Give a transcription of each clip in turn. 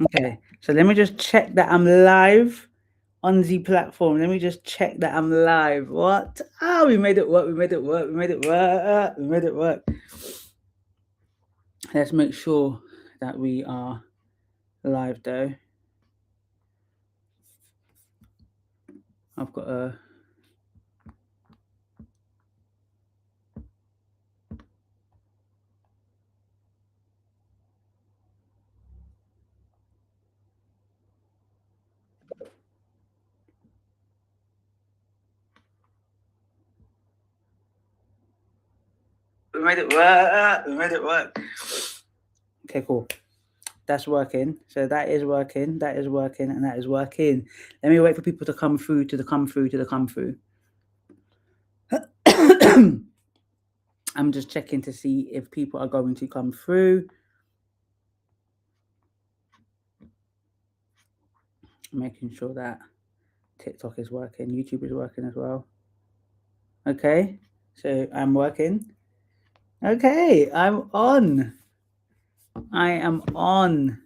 Okay, so let me just check that I'm live on the platform. Let me just check that I'm live. What? Ah, we made it work. We made it work. We made it work. We made it work. Let's make sure that we are live though. I've got a. We made it work. We made it work. Okay, cool. That's working. So that is working. That is working, and that is working. Let me wait for people to come through. To come through. To come through. I'm just checking to see if people are going to come through. Making sure that TikTok is working, YouTube is working as well. Okay, so I'm working. Okay, I'm on. I am on.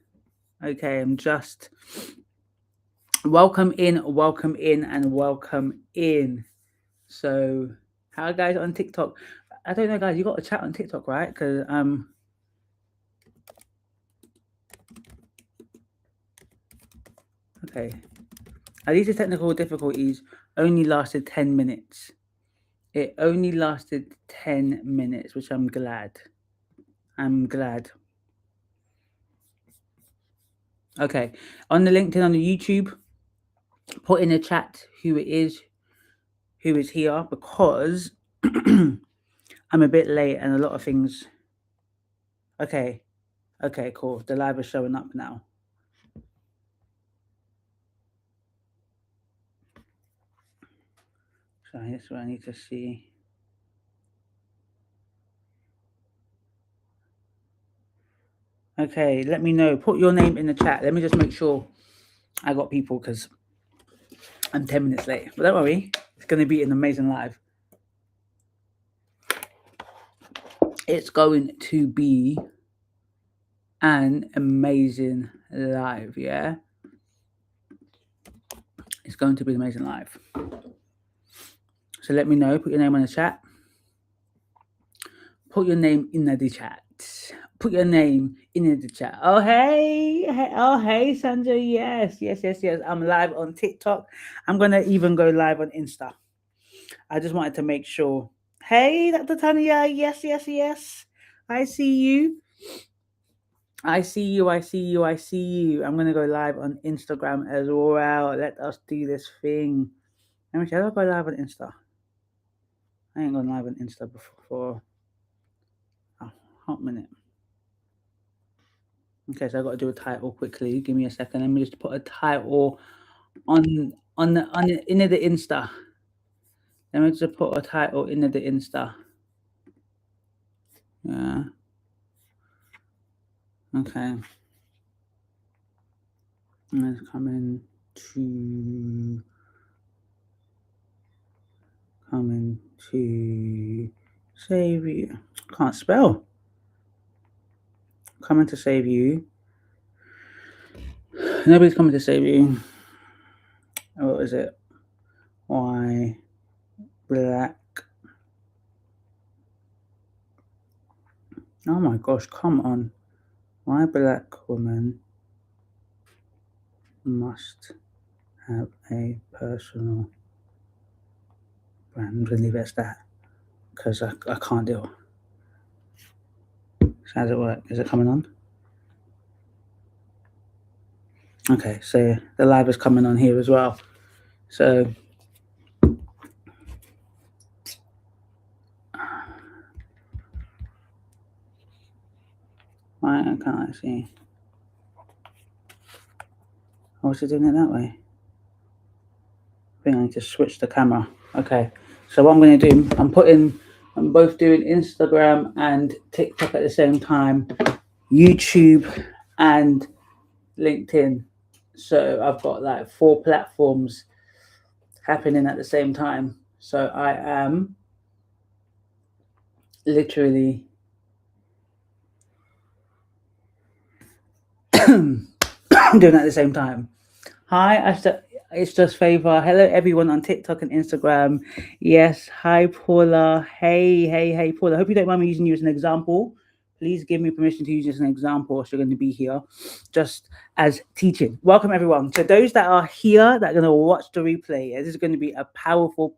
Okay, I'm just welcome in, and welcome in. So, how are guys on TikTok? I don't know, guys. You got a chat on TikTok, right? Because okay. At least the technical difficulties only lasted 10 minutes. It only lasted 10 minutes, which I'm glad. I'm glad. Okay. On the LinkedIn, on the YouTube, put in the chat who is here, because I'm a bit late and a lot of things. Okay. Okay, cool. The live is showing up now. So that's what I need to see. Okay, let me know. Put your name in the chat. Let me just make sure I got people, because I'm 10 minutes late. But don't worry, it's going to be an amazing live. It's going to be an amazing live, yeah? It's going to be an amazing live. So let me know. Put your name on the chat. Put your name in the chat. Put your name in the chat. Oh, hey. Oh, hey, Sanjay. Yes. I'm live on TikTok. I'm going to even go live on Insta. I just wanted to make sure. Hey, Dr. Tanya. Yes. I see you. I see you. I'm going to go live on Instagram as well. Let us do this thing. Let me see. How do I go live on Insta? I ain't gone live on Insta before. Oh, hot minute. Okay, so I got to do a title quickly. Give me a second. Let me just put a title on the in the Insta. Let me just put a title in the Insta. Yeah. Okay. Let's come to save you. Can't spell. Coming to save you. Nobody's coming to save you. What is it? Why black? Oh my gosh, come on. Why black woman must have a personal brand? I'm going to leave it as that, because I can't deal. So how does it work? Is it coming on? Okay, so the live is coming on here as well. So why can't I see? Oh, is it doing it that way? I think I need to switch the camera. Okay, so what I'm going to do, I'm both doing Instagram and TikTok at the same time, YouTube and LinkedIn. So I've got like 4 platforms happening at the same time. So I am literally doing it at the same time. Hi, it's just Favor. Hello, everyone on TikTok and Instagram. Yes, hi, Paula. Hey, Paula. Hope you don't mind me using you as an example. Please give me permission to use you as an example. So you're going to be here just as teaching. Welcome, everyone. So those that are here that are going to watch the replay, this is going to be a powerful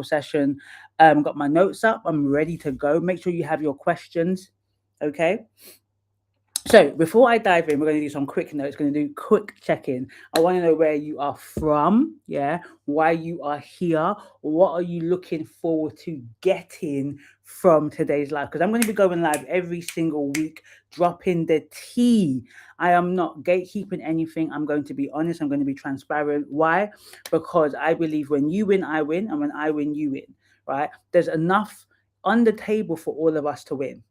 session. Got my notes up. I'm ready to go. Make sure you have your questions. Okay. So before I dive in, we're going to do some quick notes. Going to do quick check-in. I want to know where you are from, yeah, why you are here, what are you looking forward to getting from today's live? Because I'm going to be going live every single week, dropping the tea. I am not gatekeeping anything. I'm going to be honest. I'm going to be transparent. Why? Because I believe when you win, I win, and when I win, you win. Right? There's enough on the table for all of us to win.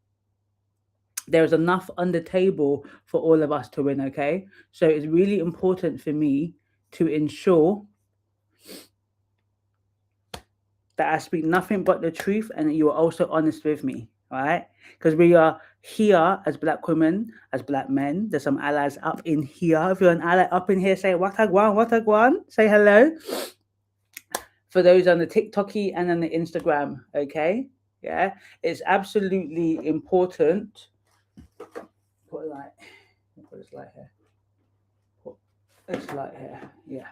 There's enough on the table for all of us to win, okay? So it's really important for me to ensure that I speak nothing but the truth and that you are also honest with me, all right? Because we are here as Black women, as Black men. There's some allies up in here. If you're an ally up in here, say Watagwan. Say hello. For those on the TikToky and on the Instagram, okay? Yeah, it's absolutely important. Put a light. Put this light here. It's light here. Yeah.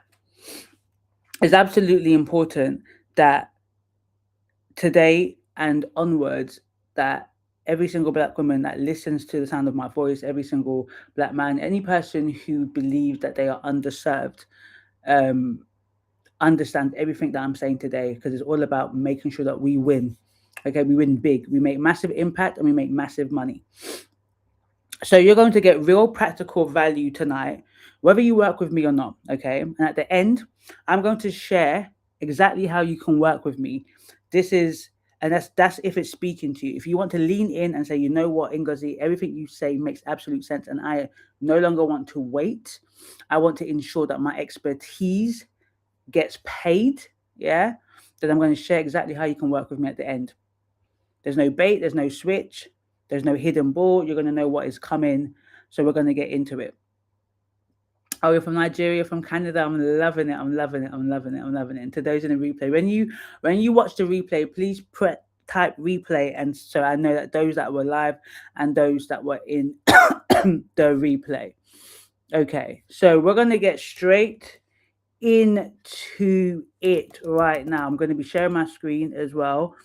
It's absolutely important that today and onwards that every single Black woman that listens to the sound of my voice, every single Black man, any person who believes that they are underserved, understand everything that I'm saying today, because it's all about making sure that we win. Okay, we win big. We make massive impact and we make massive money. So you're going to get real practical value tonight, whether you work with me or not, okay? And at the end, I'm going to share exactly how you can work with me. That's if it's speaking to you. If you want to lean in and say, you know what, Ngozi, everything you say makes absolute sense, and I no longer want to wait. I want to ensure that my expertise gets paid, yeah? Then I'm going to share exactly how you can work with me at the end. There's no bait, there's no switch. There's no hidden ball. You're going to know what is coming. So we're going to get into it. Oh, you're from Nigeria, from Canada. I'm loving it. And to those in the replay, when you watch the replay, please type replay, and so I know that those that were live and those that were in the replay. Okay, so we're going to get straight into it right now. I'm going to be sharing my screen as well.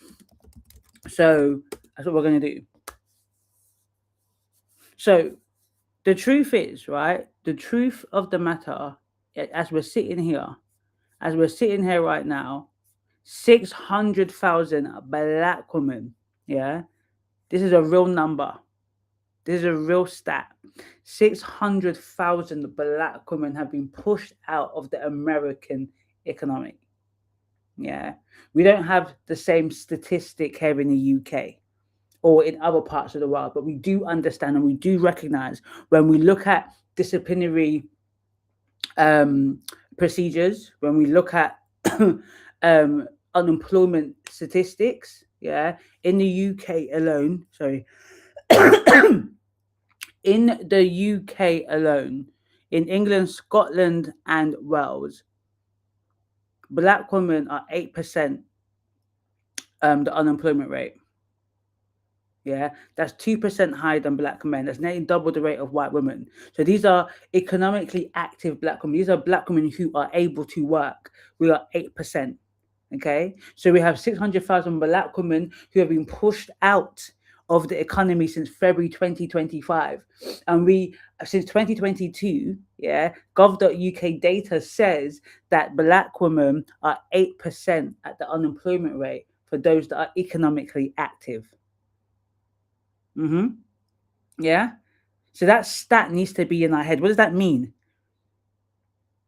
So that's what we're going to do. So the truth is, right? The truth of the matter, as we're sitting here right now, 600,000 Black women, yeah? This is a real number. This is a real stat. 600,000 Black women have been pushed out of the American economy. Yeah. We don't have the same statistic here in the UK or in other parts of the world, but we do understand and we do recognize when we look at disciplinary procedures, when we look at unemployment statistics, yeah, in the UK alone, in the UK alone, in England, Scotland, and Wales, Black women are 8% the unemployment rate. Yeah, that's 2% higher than Black men. That's nearly double the rate of white women. So these are economically active Black women. These are Black women who are able to work. We are 8%. Okay, so we have 600,000 Black women who have been pushed out of the economy since February 2025, and since 2022, yeah, gov.uk data says that Black women are 8% at the unemployment rate for those that are economically active. Yeah. So that stat needs to be in our head. What does that mean?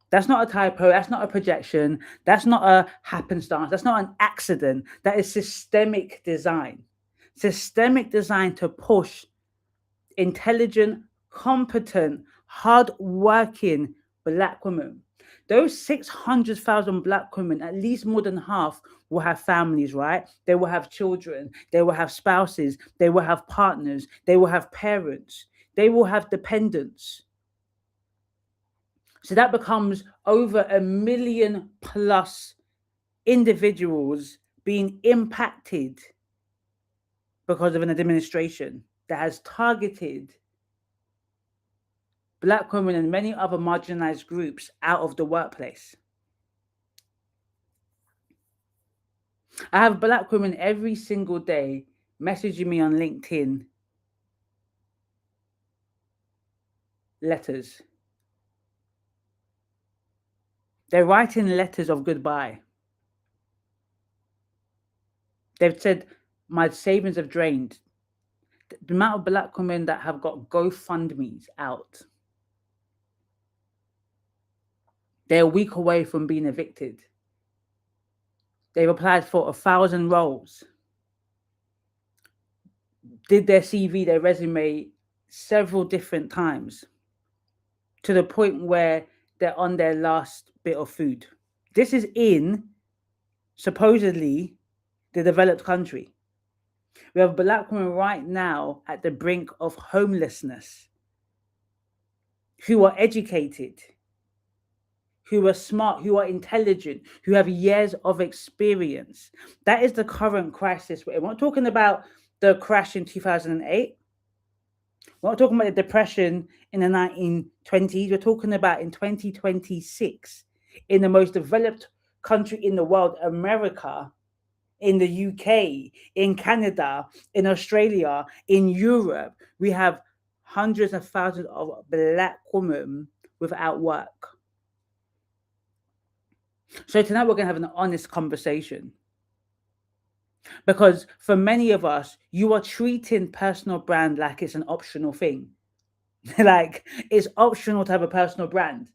That's not a typo. That's not a projection. That's not a happenstance. That's not an accident. That is systemic design. Systemic design to push intelligent, competent, hard-working Black women. Those 600,000 Black women, at least more than half, will have families, right? They will have children. They will have spouses. They will have partners. They will have parents. They will have dependents. So that becomes over 1 million plus individuals being impacted because of an administration that has targeted Black women and many other marginalized groups out of the workplace. I have Black women every single day messaging me on LinkedIn letters. They're writing letters of goodbye. They've said, my savings have drained. The amount of Black women that have got GoFundMes out, they're a week away from being evicted. They've applied for 1,000 roles, did their CV, their resume several different times, to the point where they're on their last bit of food. This is in, supposedly, the developed country. We have Black women right now at the brink of homelessness, who are educated, who are smart, who are intelligent, who have years of experience. That is the current crisis. We're not talking about the crash in 2008. We're not talking about the depression in the 1920s. We're talking about in 2026, in the most developed country in the world, America, in the UK, in Canada, in Australia, in Europe, we have hundreds of thousands of Black women without work. So tonight we're going to have an honest conversation. Because for many of us, you are treating personal brand like it's an optional thing. Like it's optional to have a personal brand.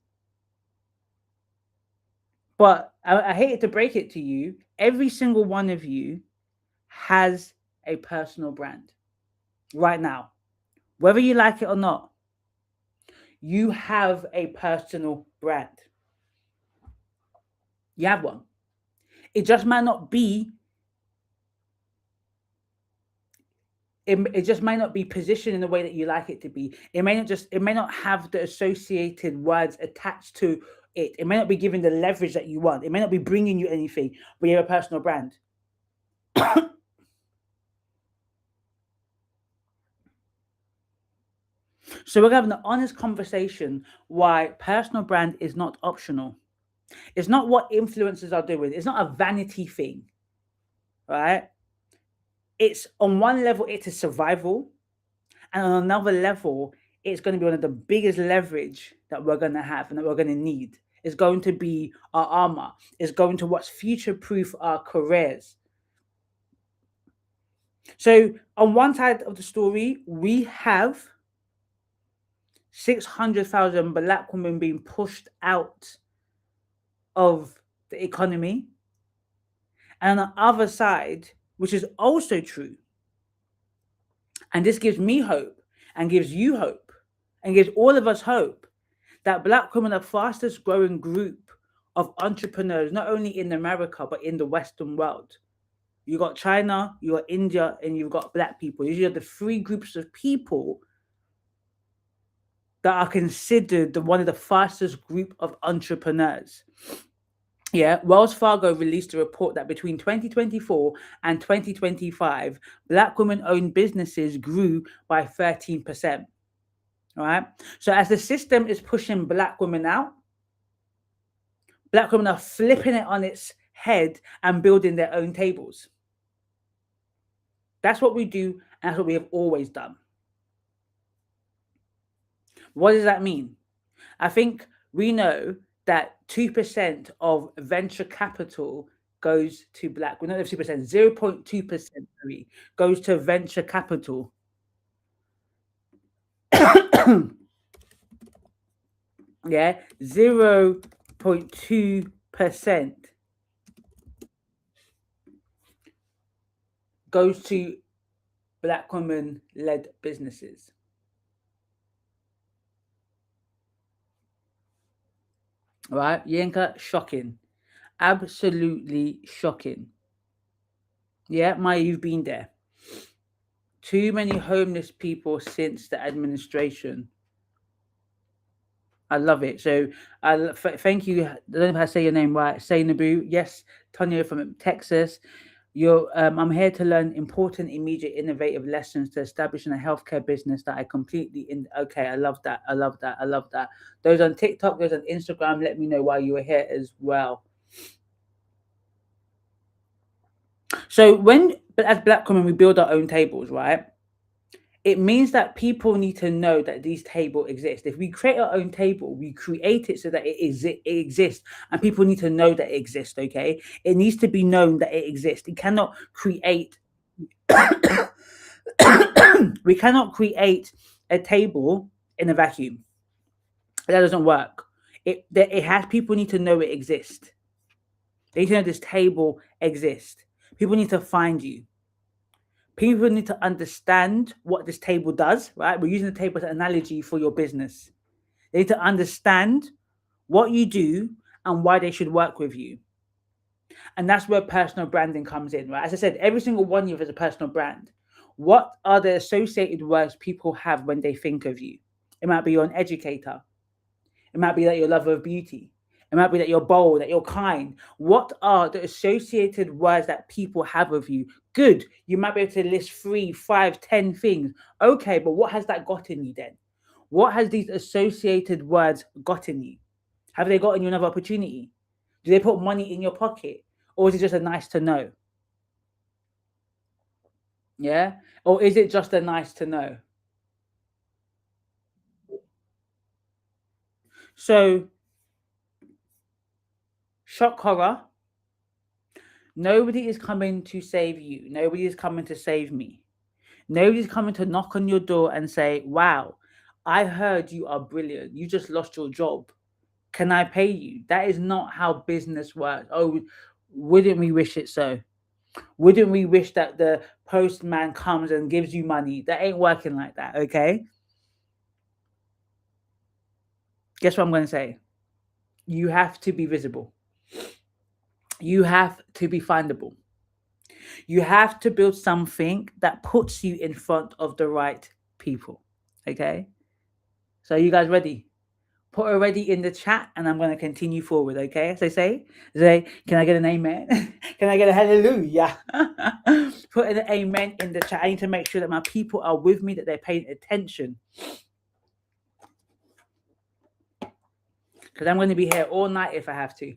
But I hate to break it to you, every single one of you has a personal brand right now. Whether you like it or not, you have a personal brand. You have one. It just might not be, it just might not be positioned in the way that you like it to be. It may not have the associated words attached to it. It may not be giving the leverage that you want. It may not be bringing you anything, but you have a personal brand. So we're having an honest conversation why personal brand is not optional. It's not what influencers are doing. It's not a vanity thing, right? It's on one level, it's a survival. And on another level, it's going to be one of the biggest leverage that we're going to have and that we're going to need. It's going to be our armor. It's going to what's future-proof our careers. So on one side of the story, we have 600,000 Black women being pushed out of the economy. And on the other side, which is also true, and this gives me hope and gives you hope and gives all of us hope, that Black women are the fastest growing group of entrepreneurs, not only in America, but in the Western world. You got China, you got India, and you've got Black people. These are the three groups of people that are considered one of the fastest group of entrepreneurs. Yeah, Wells Fargo released a report that between 2024 and 2025, Black women-owned businesses grew by 13%. All right. So as the system is pushing Black women out, Black women are flipping it on its head and building their own tables. That's what we do, and that's what we have always done. What does that mean? I think we know that 2% of venture capital goes to Black. We know 2%, 0.2% goes to venture capital. Yeah, 0.2% goes to Black women-led businesses. Right, Yinka, shocking. Absolutely shocking. Yeah, Maya, you've been there. Too many homeless people since the administration. I love it. So thank you. I don't know if I say your name right. Say Nabu. Yes, Tonya from Texas. I'm here to learn important, immediate, innovative lessons to establish in a healthcare business that I completely in. Okay, I love that. I love that. I love that. Those on TikTok, those on Instagram. Let me know why you were here as well. So but as Black women, we build our own tables, right? It means that people need to know that these tables exist. If we create our own table, we create it so that it exists, and people need to know that it exists. Okay, it needs to be known that it exists. It cannot create. We cannot create a table in a vacuum. That doesn't work. It has people need to know it exists. They need to know this table exists. People need to find you. People need to understand what this table does, right? We're using the table as an analogy for your business. They need to understand what you do and why they should work with you. And that's where personal branding comes in, right? As I said, every single one of you has a personal brand. What are the associated words people have when they think of you? It might be you're an educator. It might be that you're a lover of beauty. It might be that you're bold, that you're kind. What are the associated words that people have of you? Good. You might be able to list 3, 5, 10 things. Okay, but what has that gotten you then? What has these associated words gotten you? Have they gotten you another opportunity? Do they put money in your pocket? Or is it just a nice to know? Yeah? Or is it just a nice to know? So, shock horror. Nobody is coming to save you. Nobody is coming to save me. Nobody's coming to knock on your door and say, wow, I heard you are brilliant. You just lost your job. Can I pay you? That is not how business works. Oh, wouldn't we wish it so? Wouldn't we wish that the postman comes and gives you money? That ain't working like that, okay? Guess what I'm going to say? You have to be visible. You have to be findable. You have to build something that puts you in front of the right people, okay? So, you guys ready? Put a ready in the chat and I'm going to continue forward, okay? So say, can I get an amen? Can I get a hallelujah? Put an amen in the chat. I need to make sure that my people are with me, that they're paying attention. Because I'm going to be here all night if I have to.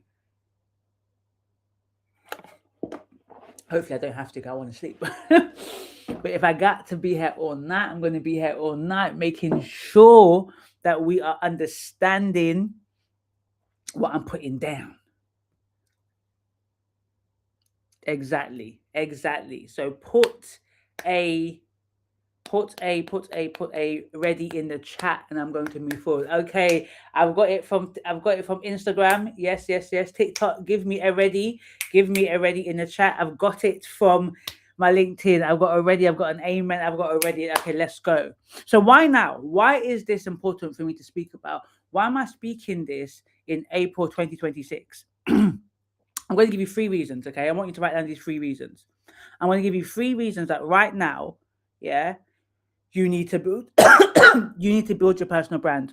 Hopefully I don't have to, I want to sleep. But if I got to be here all night, I'm going to be here all night, making sure that we are understanding what I'm putting down. Exactly. So put a ready in the chat and I'm going to move forward. Okay, I've got it from Instagram. Yes. TikTok, give me a ready in the chat. I've got it from my LinkedIn. I've got an amen. I've got a ready. Okay, let's go. So why now? Why is this important for me to speak about? Why am I speaking this in April 2026? I'm going to give you 3 reasons, okay? I want you to write down these 3 reasons. I'm going to give you 3 reasons that right now, yeah, you need to build your personal brand.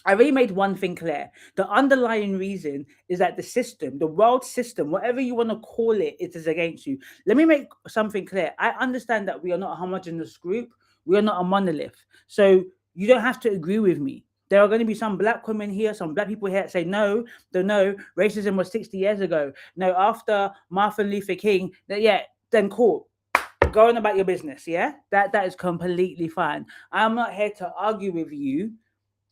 I already made one thing clear. The underlying reason is that the system, the world system, whatever you want to call it, it is against you. Let me make something clear. I understand that we are not a homogeneous group. We are not a monolith. So you don't have to agree with me. There are going to be some black women here, some black people here that say, no, racism was 60 years ago. No, after Martin Luther King, then cool. Go on about your business, yeah? That is completely fine. I'm not here to argue with you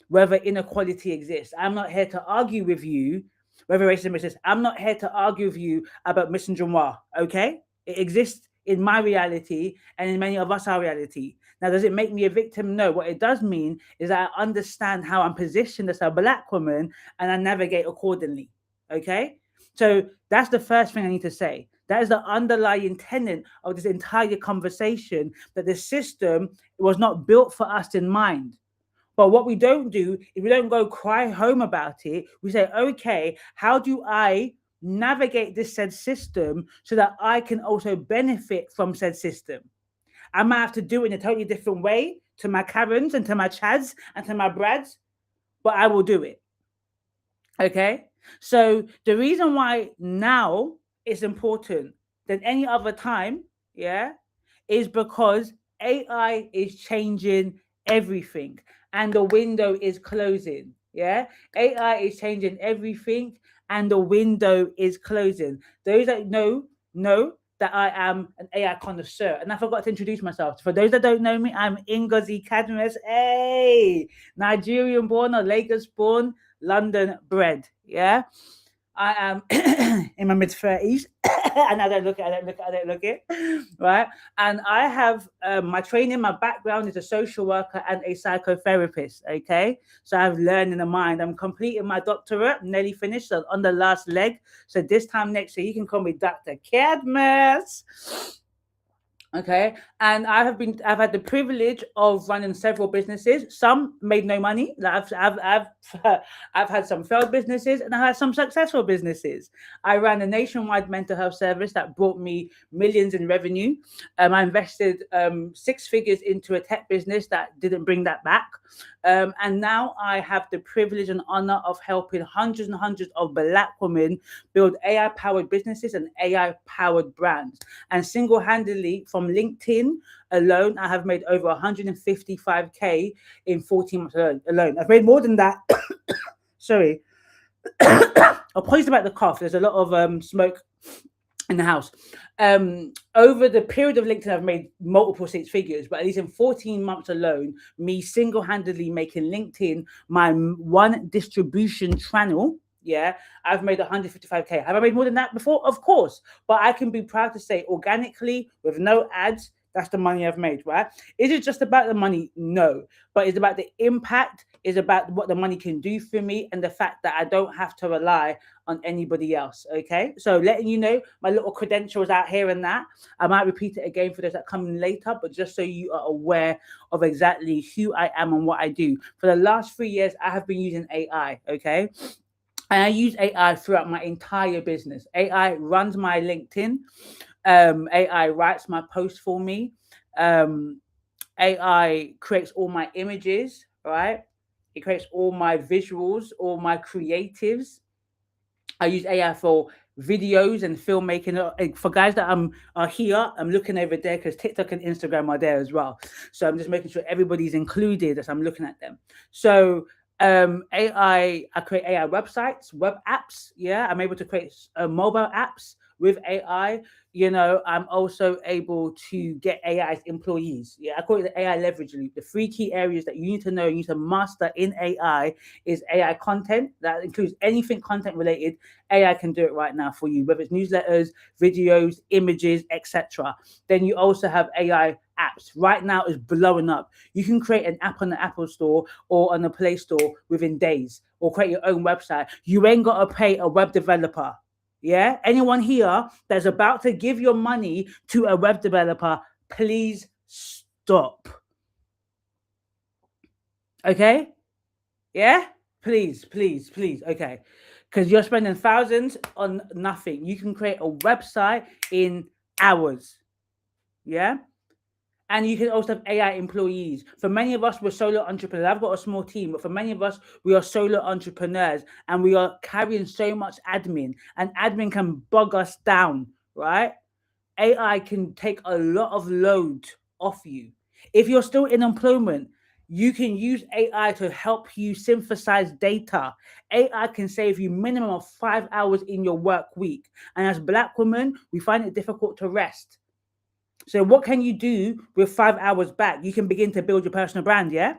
whether inequality exists. I'm not here to argue with you whether racism exists. I'm not here to argue with you about misandry, okay? It exists in my reality and in many of us our reality. Now, does it make me a victim? No. What it does mean is that I understand how I'm positioned as a black woman and I navigate accordingly, okay? So that's the first thing I need to say. That is the underlying tenet of this entire conversation, that the system was not built for us in mind. But what we don't do is we don't go cry home about it. We say, okay, how do I navigate this said system so that I can also benefit from said system? I might have to do it in a totally different way to my Karens and to my Chads and to my Brads. but I will do it. Okay. So the reason why now it's important than any other time, yeah, is because AI is changing everything and the window is closing. Yeah. AI is changing everything and the window is closing. Those that know that I am an AI connoisseur. And I forgot to introduce myself. For those that don't know me, I'm Ngozi Cadmus. Hey, Nigerian born or Lagos born, London bred. Yeah. I am in my mid-30s and I don't look it, right? And I have my training, my background is a social worker and a psychotherapist, okay? So I have learned in the mind. I'm completing my doctorate, nearly finished, so on the last leg. So this time next year, you can call me Dr. Cadmus. Okay, and I've had the privilege of running several businesses. Some made no money. Like I've had some failed businesses and I had some successful businesses. I ran a nationwide mental health service that brought me millions in revenue. I invested 6 figures into a tech business that didn't bring that back. And now I have the privilege and honor of helping hundreds and hundreds of Black women build AI powered businesses and AI powered brands. And single handedly from LinkedIn alone, I have made over 155K in 14 months alone. I've made more than that. Sorry. Apologies about the cough. There's a lot of smoke in the house. Over the period of LinkedIn, I've made multiple 6 figures, but at least in 14 months alone, me single-handedly making LinkedIn my one distribution channel. Yeah, I've made 155K. Have I made more than that before? Of course, but I can be proud to say organically with no ads, that's the money I've made, right? Is it just about the money? No, but it's about the impact, it's about what the money can do for me and the fact that I don't have to rely on anybody else. Okay, so letting you know my little credentials out here and that. I might repeat it again for those that come in later, but just so you are aware of exactly who I am and what I do. For the last 3 years, I have been using AI. Okay. And I use AI throughout my entire business. AI runs my LinkedIn. AI writes my posts for me. AI creates all my images, right? It creates all my visuals, all my creatives. I use AI for videos and filmmaking. For guys that are here, I'm looking over there because TikTok and Instagram are there as well. So I'm just making sure everybody's included as I'm looking at them. So I create AI websites, web apps. Yeah, I'm able to create mobile apps with AI. I'm also able to get AI employees. Yeah, I call it the AI leverage loop. The 3 key areas that you need to know, you need to master in AI is AI content. That includes anything content related. AI can do it right now for you, whether it's newsletters, videos, images, etc. Then you also have AI apps. Right now is blowing up. You can create an app on the Apple Store or on the Play Store within days, or create your own website. You ain't got to pay a web developer. Yeah, anyone here that's about to give your money to a web developer, please stop. Okay? Yeah? Please. Okay. Because you're spending thousands on nothing. You can create a website in hours. Yeah? And you can also have AI employees. For many of us, we're solo entrepreneurs. I've got a small team, but for many of us, we are solo entrepreneurs and we are carrying so much admin, and admin can bog us down, right? AI can take a lot of load off you. If you're still in employment, you can use AI to help you synthesize data. AI can save you minimum of 5 hours in your work week. And as Black women, we find it difficult to rest. So what can you do with 5 hours back? You can begin to build your personal brand, yeah?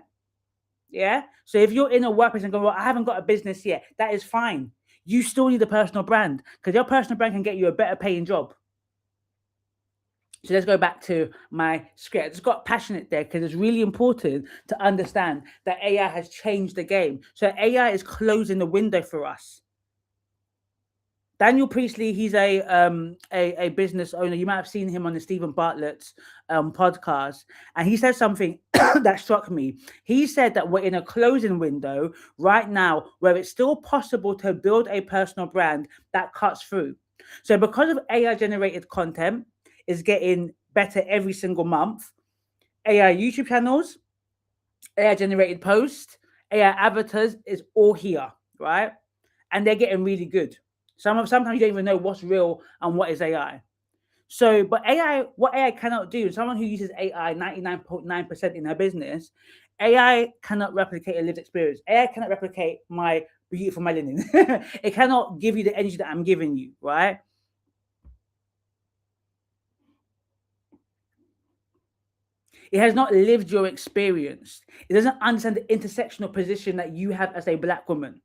Yeah. So if you're in a workplace and go, well, I haven't got a business yet, that is fine. You still need a personal brand because your personal brand can get you a better paying job. So let's go back to my script. I just got passionate there because it's really important to understand that AI has changed the game. So AI is closing the window for us. Daniel Priestley, he's a business owner. You might have seen him on the Stephen Bartlett's podcast, and he said something that struck me. He said that we're in a closing window right now where it's still possible to build a personal brand that cuts through. So because of AI generated content is getting better every single month, AI YouTube channels, AI generated posts, AI avatars is all here, right? And they're getting really good. Sometimes you don't even know what's real and what is AI. So, but AI, what AI cannot do, someone who uses AI 99.9% in her business, AI cannot replicate a lived experience. AI cannot replicate my beautiful melanin. It cannot give you the energy that I'm giving you, right? It has not lived your experience. It doesn't understand the intersectional position that you have as a black woman.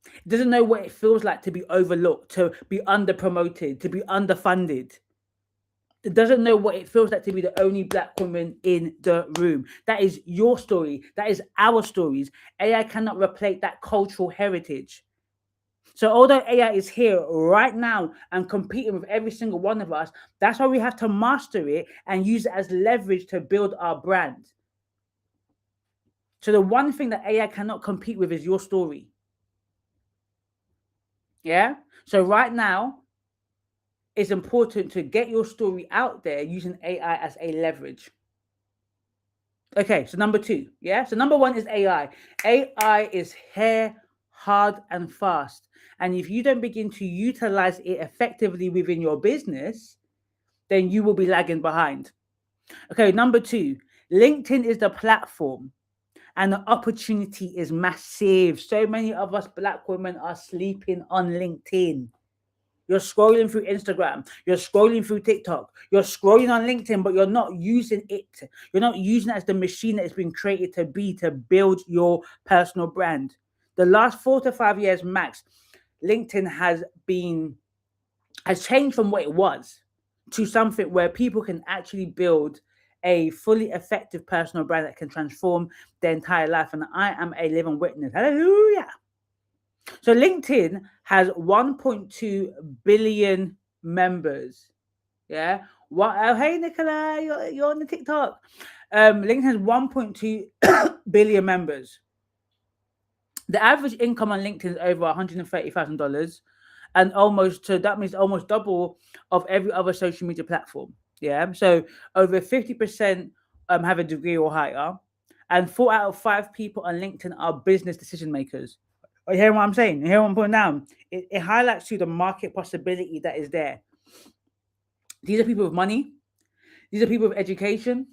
It doesn't know what it feels like to be overlooked, to be under promoted, to be underfunded. It doesn't know what it feels like to be the only black woman in the room. That is your story. That is our stories. AI cannot replace that cultural heritage. So although AI is here right now and competing with every single one of us, that's why we have to master it and use it as leverage to build our brand. So the one thing that AI cannot compete with is your story. Yeah. So right now, it's important to get your story out there using AI as a leverage. Okay, so number two, yeah. So number one is AI. AI is here, hard and fast. And if you don't begin to utilize it effectively within your business, then you will be lagging behind. Okay, number two, LinkedIn is the platform and the opportunity is massive. So many of us black women are sleeping on LinkedIn. You're scrolling through Instagram, you're scrolling through TikTok, you're scrolling on LinkedIn, but you're not using it. You're not using it as the machine that it's been created to be to build your personal brand. The last 4 to 5 years max, LinkedIn has changed from what it was to something where people can actually build a fully effective personal brand that can transform their entire life. And I am a living witness. Hallelujah. So LinkedIn has 1.2 billion members. Yeah. What? Oh, hey, Nicola, you're on the TikTok. LinkedIn has 1.2 billion members. The average income on LinkedIn is over $130,000, and so that means almost double of every other social media platform. Yeah. So over 50% have a degree or higher, and 4 out of 5 people on LinkedIn are business decision makers. You hear what I'm saying? You hear what I'm putting down? It highlights to you the market possibility that is there. These are people with money. These are people with education.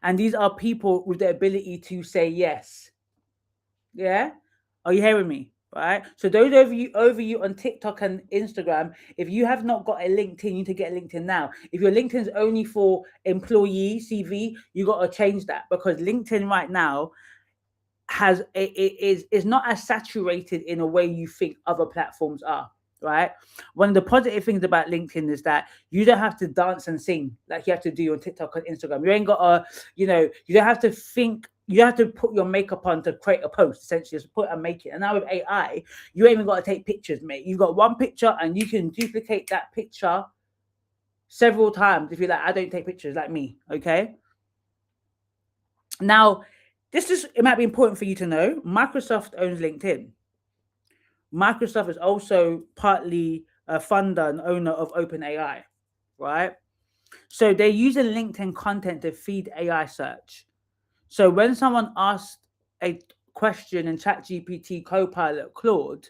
And these are people with the ability to say yes. Yeah? Are you hearing me? Right? So those over you on TikTok and Instagram, if you have not got a LinkedIn, you need to get a LinkedIn now. If your LinkedIn is only for employee CV, you got to change that, because LinkedIn right now is not as saturated in a way you think other platforms are, right? One of the positive things about LinkedIn is that you don't have to dance and sing like you have to do on TikTok and Instagram. You ain't got you don't have to think. You have to put your makeup on to create a post, essentially, just put and make it. And now with AI, you ain't even got to take pictures, mate. You've got one picture and you can duplicate that picture several times if you're like, I don't take pictures like me, okay? Now, it might be important for you to know. Microsoft owns LinkedIn. Microsoft is also partly a funder and owner of OpenAI, right? So they're using LinkedIn content to feed AI search. So when someone asks a question in ChatGPT, Copilot, Claude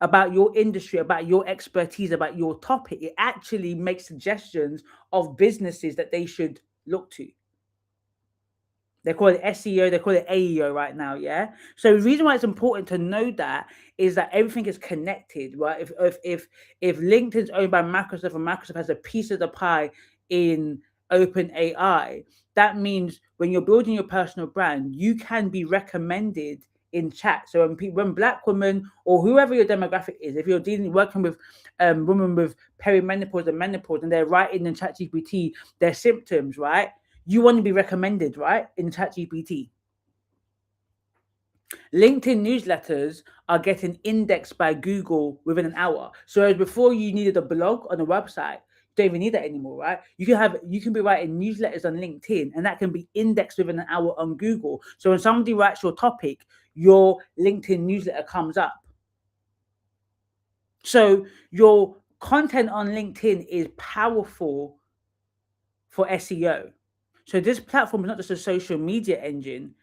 about your industry, about your expertise, about your topic, it actually makes suggestions of businesses that they should look to. They call it SEO, they call it AEO right now, yeah? So the reason why it's important to know that is that everything is connected, right? If LinkedIn's owned by Microsoft and Microsoft has a piece of the pie in OpenAI, that means when you're building your personal brand, you can be recommended in chat. So when black women or whoever your demographic is, if you're working with women with perimenopause and menopause, and they're writing in ChatGPT their symptoms, right? You want to be recommended, right, in ChatGPT. LinkedIn newsletters are getting indexed by Google within an hour. So as before you needed a blog on a website, you don't even need that anymore, right? You can be writing newsletters on LinkedIn, and that can be indexed within an hour on Google. So when somebody writes your topic, your LinkedIn newsletter comes up. So your content on LinkedIn is powerful for SEO. So this platform is not just a social media engine.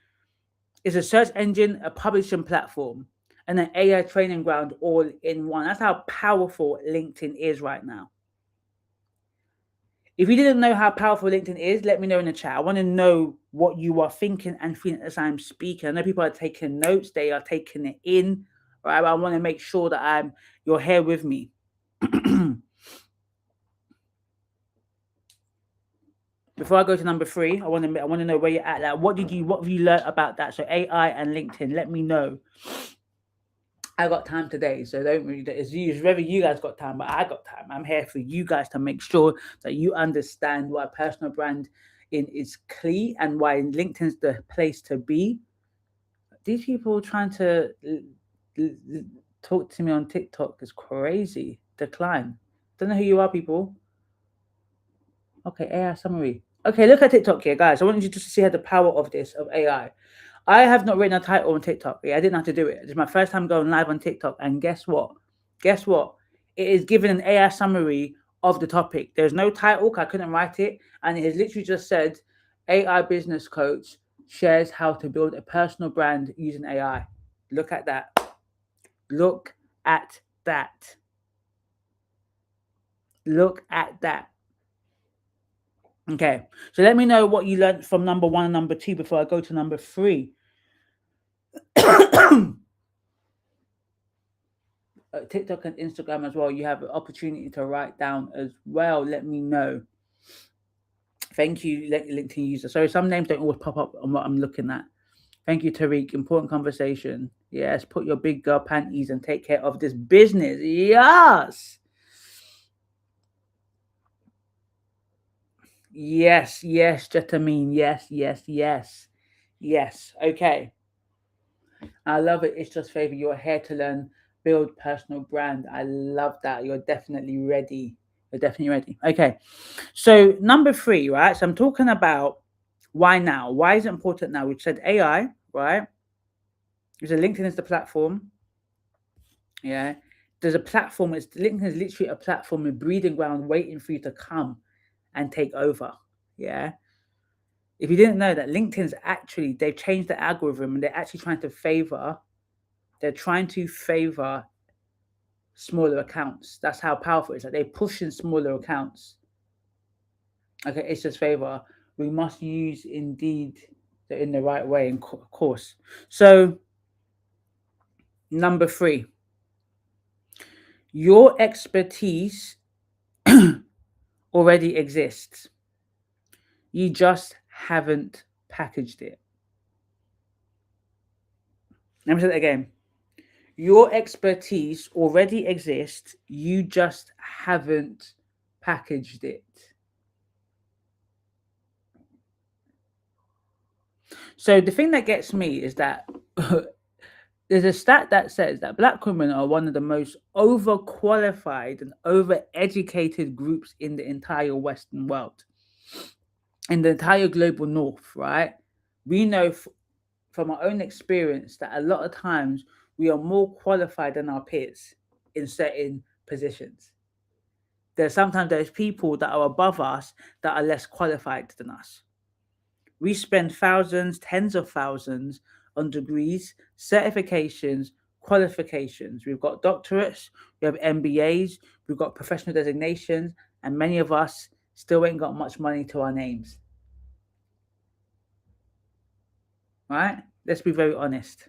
It's a search engine, a publishing platform, and an AI training ground all in one. That's how powerful LinkedIn is right now. If you didn't know how powerful LinkedIn is, let me know in the chat. I want to know what you are thinking and feeling as I'm speaking. I know people are taking notes, they are taking it in, right? But I want to make sure that you're here with me. Before I go to number 3, I want to know where you're at. Like, what have you learned about that? So AI and LinkedIn, let me know. I got time today, so don't really. It's whether you guys got time, but I got time. I'm here for you guys to make sure that you understand why personal brand is key and why LinkedIn's the place to be. These people trying to talk to me on TikTok is crazy. Decline. Don't know who you are, people. Okay, AI summary. Okay, look at TikTok here, guys. I want you to see how the power of AI. I have not written a title on TikTok. I didn't have to do it. It's my first time going live on TikTok. And guess what? Guess what? It is given an AI summary of the topic. There's no title. I couldn't write it. And it has literally just said, AI business coach shares how to build a personal brand using AI. Look at that. Look at that. Look at that. Okay. So let me know what you learned from number 1 and number 2 before I go to number 3. TikTok and Instagram as well. You have an opportunity to write down as well. Let me know. Thank you, LinkedIn user. Sorry, some names don't always pop up on what I'm looking at. Thank you, Tariq. Important conversation. Yes, put your big girl panties and take care of this business. Yes. Yes, Jetamine. Yes. Okay. I love it. It's just favor. You're here to learn, build personal brand. I love that. You're definitely ready. Okay. So number 3, right? So I'm talking about why now. Why is it important now? We said AI, right? We said LinkedIn is the platform. Yeah. There's a platform. LinkedIn is literally a platform, a breeding ground waiting for you to come and take over. Yeah. If you didn't know that LinkedIn's they've changed the algorithm and they're actually trying to favor smaller accounts. That's how powerful it is. Like they're pushing smaller accounts. Okay, it's just favor. We must use Indeed in the right way, of course. So, number 3, your expertise already exists. You just haven't packaged it. Let me say that again. Your expertise already exists. You just haven't packaged it. So the thing that gets me is that there's a stat that says that Black women are one of the most overqualified and overeducated groups in the entire Western world, in the entire global North, right? We know from our own experience that a lot of times we are more qualified than our peers in certain positions. Sometimes there's people that are above us that are less qualified than us. We spend thousands, tens of thousands on degrees, certifications, qualifications. We've got doctorates, we have MBAs, we've got professional designations, and many of us still ain't got much money to our names. Right? Let's be very honest.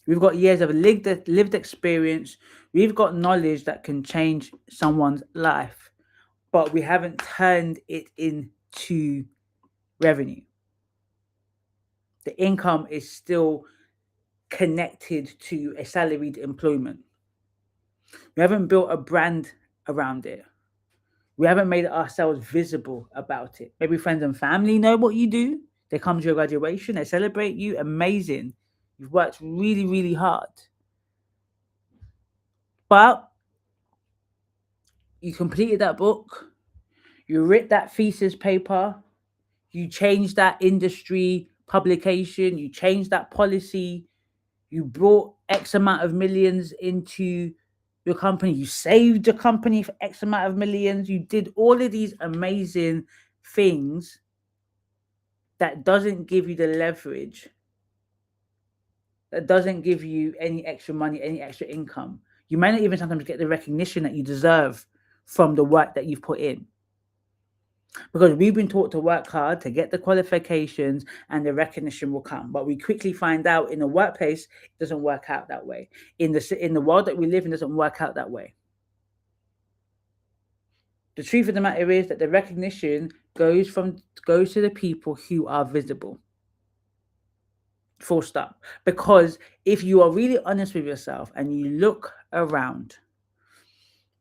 We've got years of lived experience. We've got knowledge that can change someone's life, but we haven't turned it into revenue. The income is still connected to a salaried employment. We haven't built a brand around it. We haven't made ourselves visible about it. Maybe friends and family know what you do. They come to your graduation, they celebrate you. Amazing. You've worked really, really hard. But you completed that book, you wrote that thesis paper, you changed that industry publication, you changed that policy, you brought X amount of millions into your company, you saved your company for X amount of millions, you did all of these amazing things, that doesn't give you the leverage, that doesn't give you any extra money, any extra income. You might not even sometimes get the recognition that you deserve from the work that you've put in. Because we've been taught to work hard to get the qualifications and the recognition will come. But we quickly find out in the workplace, it doesn't work out that way. In the world that we live in, it doesn't work out that way. The truth of the matter is that the recognition goes to the people who are visible. Full stop. Because if you are really honest with yourself and you look around,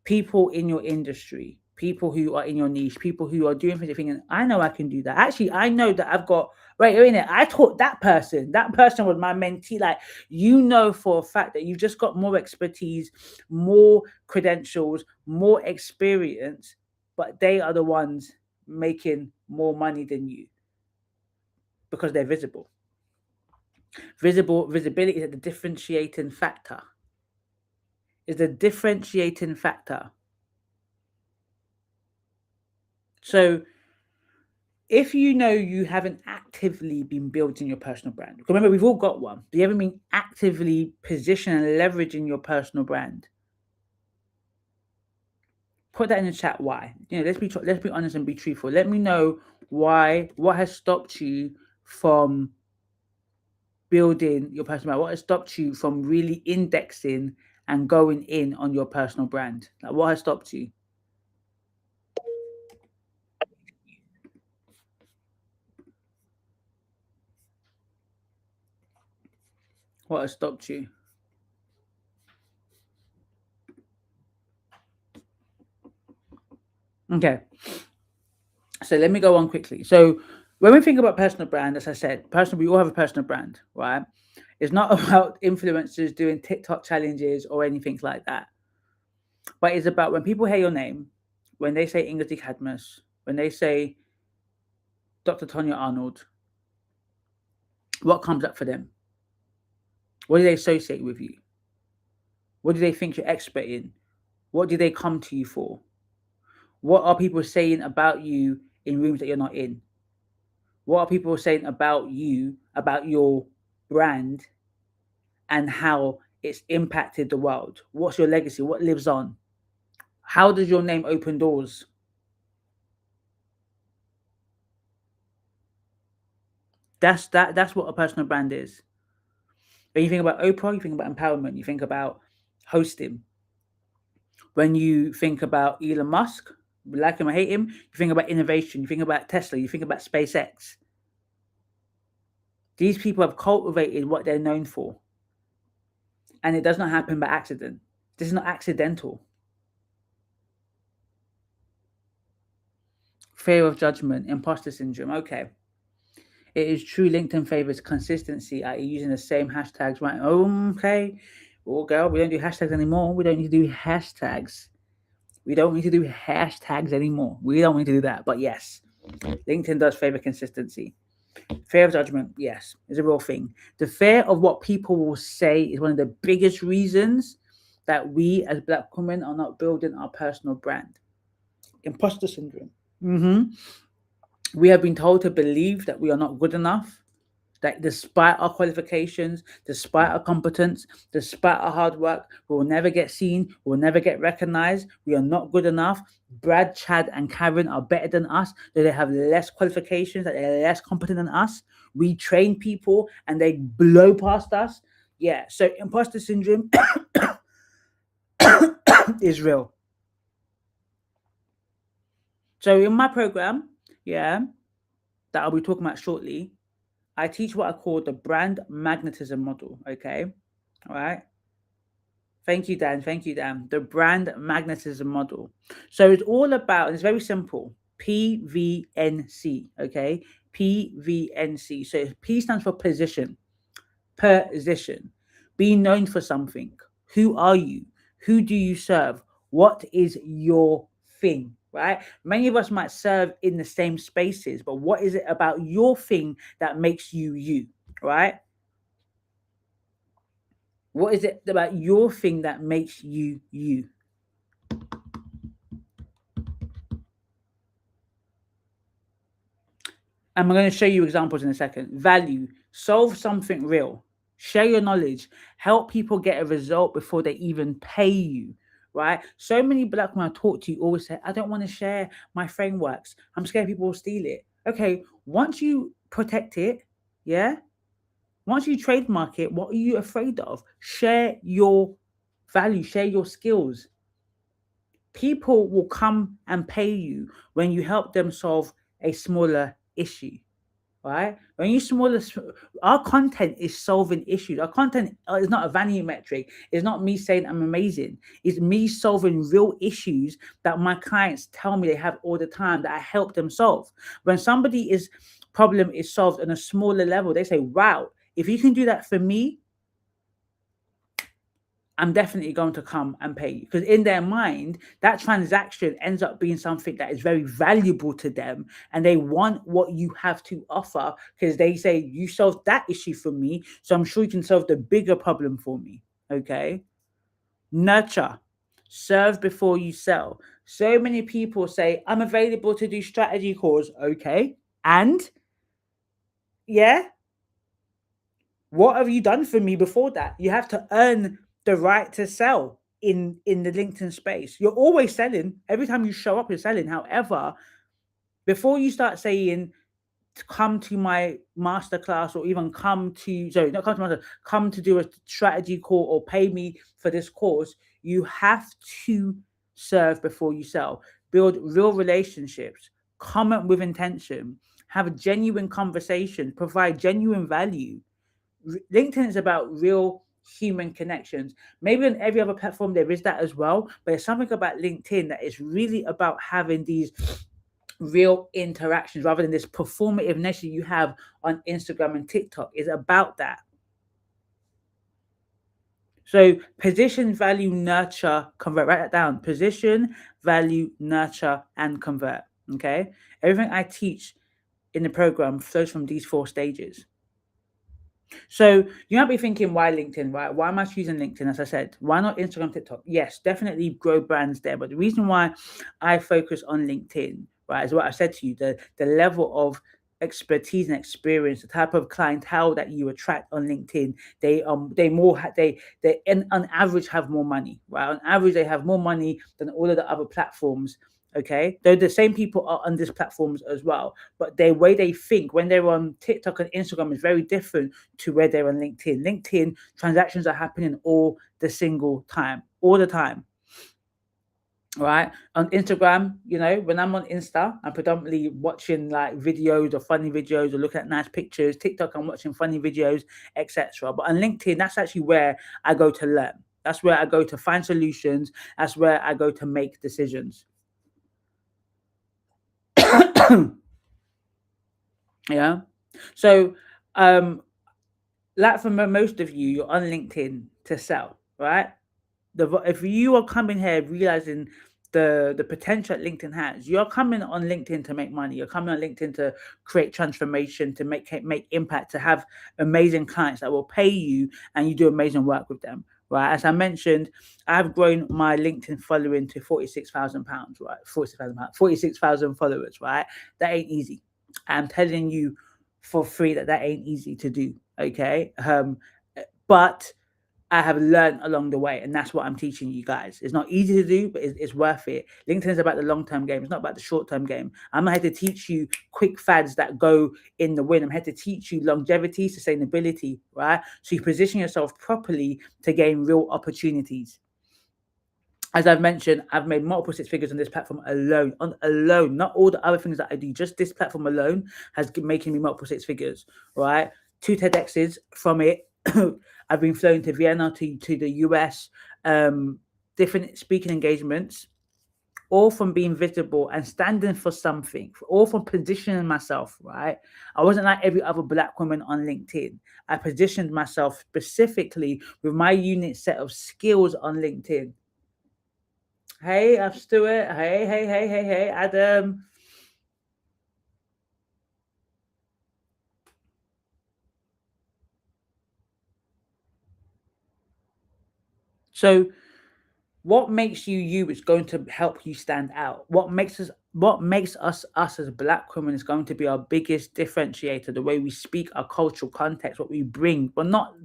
people in your industry, people who are in your niche, people who are doing things, thinking, I know I can do that. Actually, I know that I've got, right, in it. I taught that person. That person was my mentee. Like, you know for a fact that you've just got more expertise, more credentials, more experience, but they are the ones making more money than you because they're visible. Visibility is the differentiating factor. Is the differentiating factor. So if you know you haven't actively been building your personal brand, remember we've all got one, but you haven't been actively positioning and leveraging your personal brand. Put that in the chat. Why? Let's be honest and be truthful. Let me know why. What has stopped you from building your personal brand? What has stopped you from really indexing and going in on your personal brand? Like, what has stopped you? What has stopped you? Okay. So let me go on quickly. So when we think about personal brand, as I said, we all have a personal brand, right? It's not about influencers doing TikTok challenges or anything like that. But it's about when people hear your name, when they say Ngozi Cadmus, when they say Dr. Tonya Arnold, what comes up for them? What do they associate with you? What do they think you're expert in? What do they come to you for? What are people saying about you in rooms that you're not in? What are people saying about you, about your brand, and how it's impacted the world? What's your legacy? What lives on? How does your name open doors? That's what a personal brand is. When you think about Oprah, you think about empowerment, you think about hosting. When you think about Elon Musk, like him or hate him, you think about innovation, you think about Tesla, you think about SpaceX. These people have cultivated what they're known for. And it does not happen by accident. This is not accidental. Fear of judgment, imposter syndrome. Okay. It is true LinkedIn favors consistency, i.e., using the same hashtags, right? Okay. Well, girl, we don't do hashtags anymore. We don't need to do hashtags. We don't need to do hashtags anymore. We don't need to do that. But yes, LinkedIn does favor consistency. Fear of judgment, yes, is a real thing. The fear of what people will say is one of the biggest reasons that we as Black women are not building our personal brand. Imposter syndrome. We have been told to believe that we are not good enough, that despite our qualifications, despite our competence, despite our hard work, we will never get seen, we will never get recognized, we are not good enough. Brad, Chad, and Karen are better than us, that they have less qualifications, that they're less competent than us. We train people and they blow past us. Yeah, so imposter syndrome is real. So in my program, yeah, that I'll be talking about shortly, I teach what I call the brand magnetism model. Okay. All right. Thank you, Dan. Thank you, Dan. The brand magnetism model. So it's all about, it's very simple. PVNC. Okay. PVNC. So P stands for position. Position. Be known for something. Who are you? Who do you serve? What is your thing? Right? Many of us might serve in the same spaces, but what is it about your thing that makes you you? Right? What is it about your thing that makes you you? I'm going to show you examples in a second. Value, solve something real, share your knowledge, help people get a result before they even pay you. Right? So many black men I talk to always say, I don't want to share my frameworks. I'm scared people will steal it. Okay, once you protect it, yeah, once you trademark it, what are you afraid of? Share your value, share your skills. People will come and pay you when you help them solve a smaller issue, right? When you smaller, our content is solving issues. Our content is not a vanity metric. It's not me saying I'm amazing. It's me solving real issues that my clients tell me they have all the time that I help them solve. When somebody is problem is solved on a smaller level, they say, "Wow, if you can do that for me, I'm definitely going to come and pay you." Because in their mind, that transaction ends up being something that is very valuable to them. And they want what you have to offer because they say, you solved that issue for me. So I'm sure you can solve the bigger problem for me. Okay. Nurture, serve before you sell. So many people say, I'm available to do strategy calls. Okay. And yeah, what have you done for me before that? You have to earn the right to sell in the LinkedIn space. You're always selling. Every time you show up, you're selling. However, before you start saying to come to my masterclass or even come to sorry, not come to master, come to do a strategy call or pay me for this course, you have to serve before you sell. Build real relationships, comment with intention, have a genuine conversation, provide genuine value. LinkedIn is about real human connections. Maybe on every other platform there is that as well, but there's something about LinkedIn that is really about having these real interactions rather than this performative nature you have on Instagram and TikTok. Is about that. So position, value, nurture, convert. Write that down. Position, value, nurture, and convert. Okay. Everything I teach in the program flows from these four stages. So you might be thinking, why LinkedIn, right? Why am I choosing LinkedIn? As I said, why not Instagram, TikTok? Yes, definitely grow brands there. But the reason why I focus on LinkedIn, right, is what I said to you, the level of expertise and experience, the type of clientele that you attract on LinkedIn, they on average have more money, right? On average, they have more money than all of the other platforms. Okay, though the same people are on these platforms as well, but the way they think when they're on TikTok and Instagram is very different to where they're on LinkedIn. LinkedIn transactions are happening all the time. Right. On Instagram, when I'm on Insta, I'm predominantly watching like videos or funny videos or looking at nice pictures. TikTok, I'm watching funny videos, etc. But on LinkedIn, that's actually where I go to learn. That's where I go to find solutions. That's where I go to make decisions. Yeah. So, um, like for most of you, you're on LinkedIn to sell, right? If you are coming here realizing the potential that LinkedIn has, you're coming on LinkedIn to make money. You're coming on LinkedIn to create transformation, to make impact, to have amazing clients that will pay you, and you do amazing work with them. Right. As I mentioned, I've grown my LinkedIn following to £46,000, right? £46,000, 46,000 followers, right? That ain't easy. I'm telling you for free that ain't easy to do. Okay. But I have learned along the way, and that's what I'm teaching you guys. It's not easy to do, but it's worth it. LinkedIn is about the long-term game. It's not about the short-term game. I'm not here to teach you quick fads that go in the wind. I'm here to teach you longevity, sustainability, right? So you position yourself properly to gain real opportunities. As I've mentioned, I've made multiple six figures on this platform alone. Not all the other things that I do. Just this platform alone has making me multiple six figures, right? 2 TEDx's from it. I've been flown to Vienna, to the US, different speaking engagements, all from being visible and standing for something, all from positioning myself, right? I wasn't like every other black woman on LinkedIn. I positioned myself specifically with my unique set of skills on LinkedIn. Hey, I'm Stuart. Hey, Adam. So What makes you you is going to help you stand out. What makes us us as black women is going to be our biggest differentiator. The way we speak, our cultural context, what we bring. We're not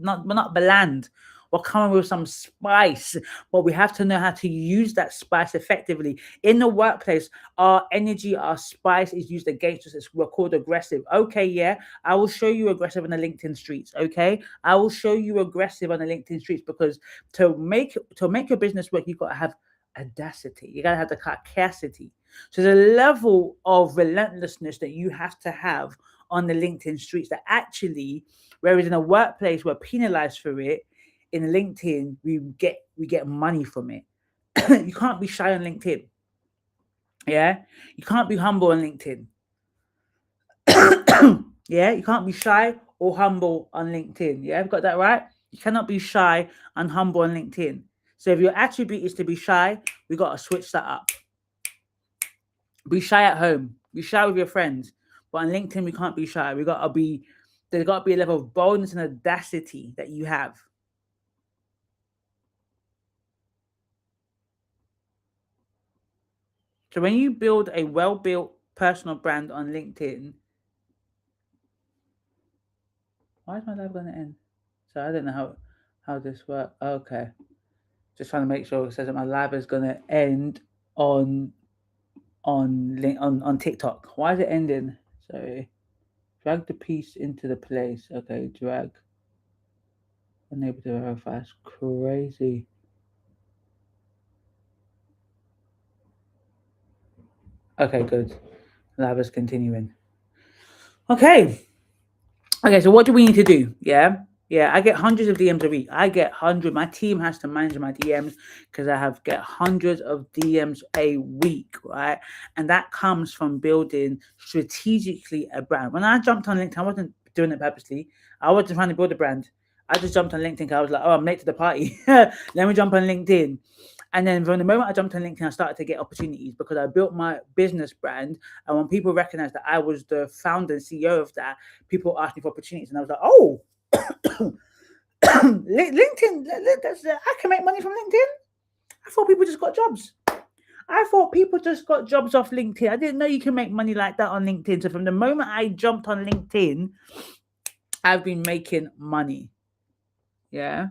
bland. We're coming with some spice, but we have to know how to use that spice effectively. In the workplace, our energy, our spice is used against us. We're called aggressive. Okay, yeah, I will show you aggressive on the LinkedIn streets. Okay, I will show you aggressive on the LinkedIn streets because to make your business work, you've got to have audacity. You gotta have the capacity. So the level of relentlessness that you have to have on the LinkedIn streets that actually, whereas in a workplace we're penalized for it, in LinkedIn we get money from it. You can't be shy on LinkedIn. Yeah, you can't be humble on LinkedIn. Yeah, you can't be shy or humble on LinkedIn. Yeah, I've got that right. You cannot be shy and humble on LinkedIn. So if your attribute is to be shy, we got to switch that up. Be shy at home. Be shy with your friends. But on LinkedIn, we can't be shy. There's got to be a level of boldness and audacity that you have. So when you build a well-built personal brand on LinkedIn, why is my live going to end? So I don't know how this works. Okay, just trying to make sure it says that my live is going to end on on TikTok. Why is it ending? Sorry. Drag the piece into the place. Okay, drag. Unable to verify. It's crazy. Okay, good. Live is continuing. Okay. Okay, so what do we need to do? Yeah. Yeah, I get hundreds of DMs a week. I get hundred. My team has to manage my DMs because I have get hundreds of DMs a week, right? And that comes from building strategically a brand. When I jumped on LinkedIn, I wasn't doing it purposely. I wasn't trying to build a brand. I just jumped on LinkedIn 'cause I was like, oh, I'm late to the party. Let me jump on LinkedIn. And then from the moment I jumped on LinkedIn, I started to get opportunities because I built my business brand. And when people recognized that I was the founder and CEO of that, people asked me for opportunities. And I was like, oh, LinkedIn, I can make money from LinkedIn. I thought people just got jobs. I thought people just got jobs off LinkedIn. I didn't know you can make money like that on LinkedIn. So from the moment I jumped on LinkedIn, I've been making money. Yeah.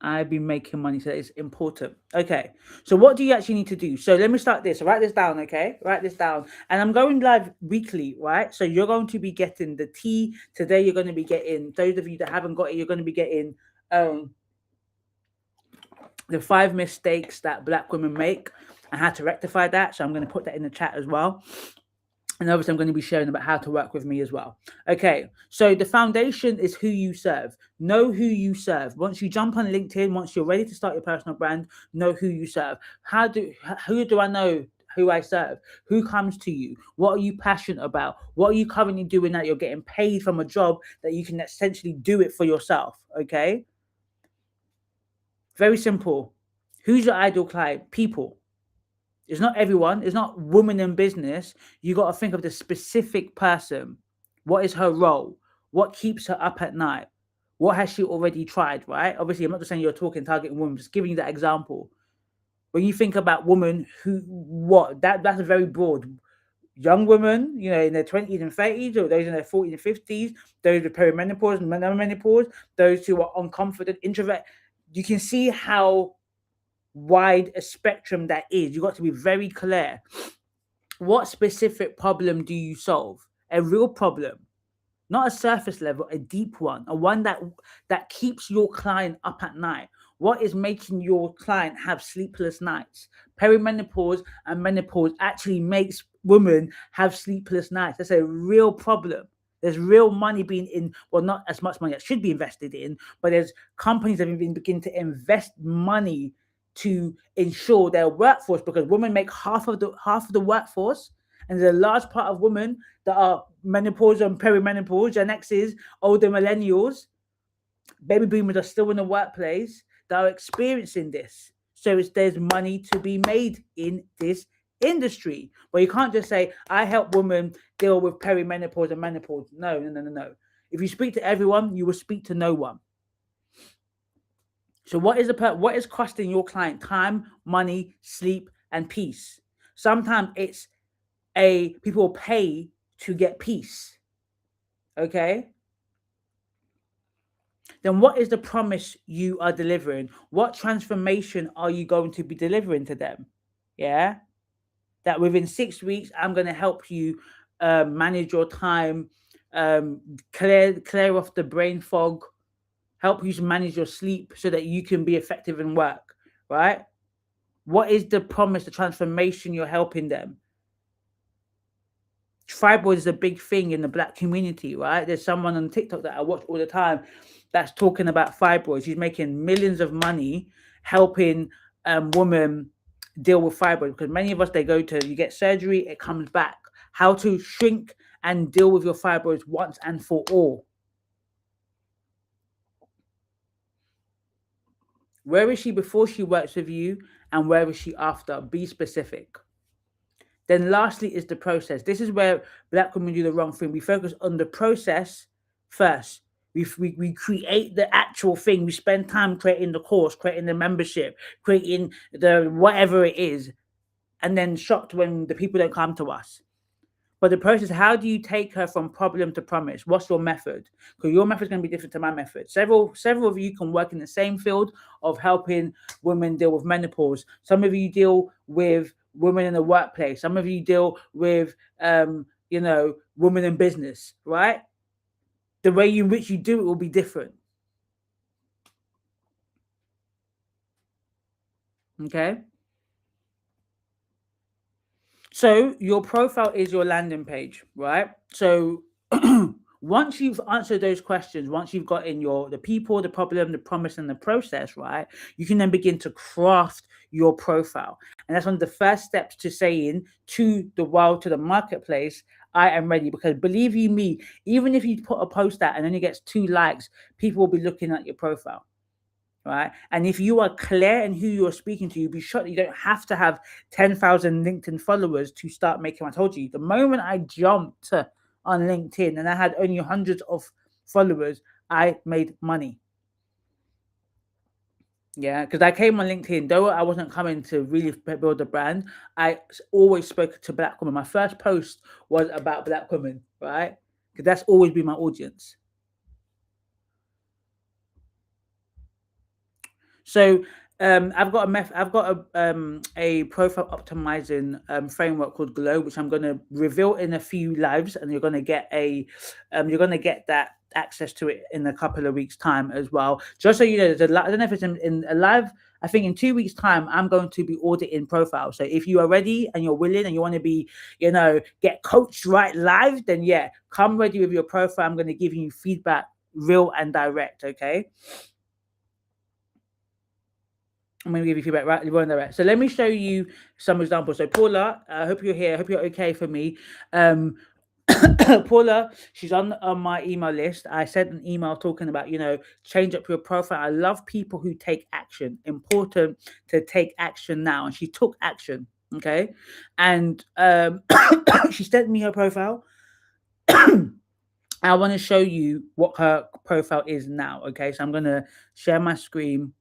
I've been making money, so it's important. Okay, so what do you actually need to do? So let me start this. Write this down, okay? Write this down. And I'm going live weekly, right? So you're going to be getting the tea today. You're going to be getting those of you that haven't got it. You're going to be getting the 5 mistakes that Black women make and how to rectify that. So I'm going to put that in the chat as well. And obviously, I'm going to be sharing about how to work with me as well. Okay, so the foundation is who you serve. Know who you serve. Once you jump on LinkedIn, once you're ready to start your personal brand, know who you serve. Who do I know who I serve? Who comes to you? What are you passionate about? What are you currently doing that you're getting paid from a job that you can essentially do it for yourself? Okay, very simple. Who's your ideal client? People. It's not everyone. It's not woman in business. You got to think of the specific person. What is her role? What keeps her up at night? What has she already tried? Right? Obviously, I'm not just saying you're talking targeting women. Just giving you that example. When you think about women, that's a very broad. Young women, in their 20s and 30s, or those in their 40s and 50s, those with perimenopause and menopause, those who are unconfident, introvert. You can see how wide a spectrum that is. You got to be very clear. What specific problem do you solve? A real problem, not a surface level, a deep one, a one that keeps your client up at night. What is making your client have sleepless nights? Perimenopause and menopause actually makes women have sleepless nights. That's a real problem. There's real money being well, not as much money that should be invested in, but there's companies that have been beginning to invest money to ensure their workforce, because women make half of the workforce, and there's a large part of women that are menopause and perimenopause, Gen X's, older millennials, baby boomers are still in the workplace that are experiencing this. So there's money to be made in this industry. But you can't just say, I help women deal with perimenopause and menopause. No. If you speak to everyone, you will speak to no one. So what is costing your client time, money, sleep, and peace? Sometimes it's a people pay to get peace. Okay. Then what is the promise you are delivering? What transformation are you going to be delivering to them? Yeah. That within 6 weeks, I'm going to help you manage your time, clear off the brain fog, help you to manage your sleep so that you can be effective in work, right? What is the promise, the transformation you're helping them? Fibroid is a big thing in the black community, right? There's someone on TikTok that I watch all the time that's talking about fibroids. He's making millions of money helping women deal with fibroids, because many of us, they go to, you get surgery, it comes back. How to shrink and deal with your fibroids once and for all. Where is she before she works with you, and where is she after? Be specific. Then lastly is the process. This is where black women do the wrong thing. We focus on the process first. We create the actual thing. We spend time creating the course, creating the membership, creating the whatever it is, and then shocked when the people don't come to us. But the process, how do you take her from problem to promise? What's your method? Because your method is going to be different to my method. Several of you can work in the same field of helping women deal with menopause. Some of you deal with women in the workplace. Some of you deal with women in business, right? The way in which you do it will be different. Okay. So your profile is your landing page, right? So once you've answered those questions, once you've got in the people, the problem, the promise, and the process, right, you can then begin to craft your profile. And that's one of the first steps to saying to the world, to the marketplace, I am ready. Because believe you me, even if you put a post out and only gets 2 likes, people will be looking at your profile. Right. And if you are clear in who you are speaking to, you'll be shocked that you don't have to have 10,000 LinkedIn followers to start making. I told you, the moment I jumped on LinkedIn and I had only hundreds of followers, I made money. Yeah, because I came on LinkedIn, though I wasn't coming to really build a brand, I always spoke to black women. My first post was about black women, right? Because that's always been my audience. So I've got a profile optimizing framework called Glow, which I'm going to reveal in a few lives, and you're going to get that access to it in a couple of weeks' time as well. Just so you know, I don't know if it's in a live. I think in 2 weeks' time, I'm going to be auditing profiles. So if you are ready and you're willing and you want to be, get coached right live, then yeah, come ready with your profile. I'm going to give you feedback, real and direct. Okay. I'm going to give you feedback right, right. So let me show you some examples. So Paula, I hope you're here. I hope you're okay for me. Paula, she's on my email list. I sent an email talking about, change up your profile. I love people who take action. Important to take action now. And she took action. Okay. And she sent me her profile. I want to show you what her profile is now. Okay. So I'm going to share my screen.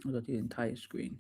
I'll go to the entire screen.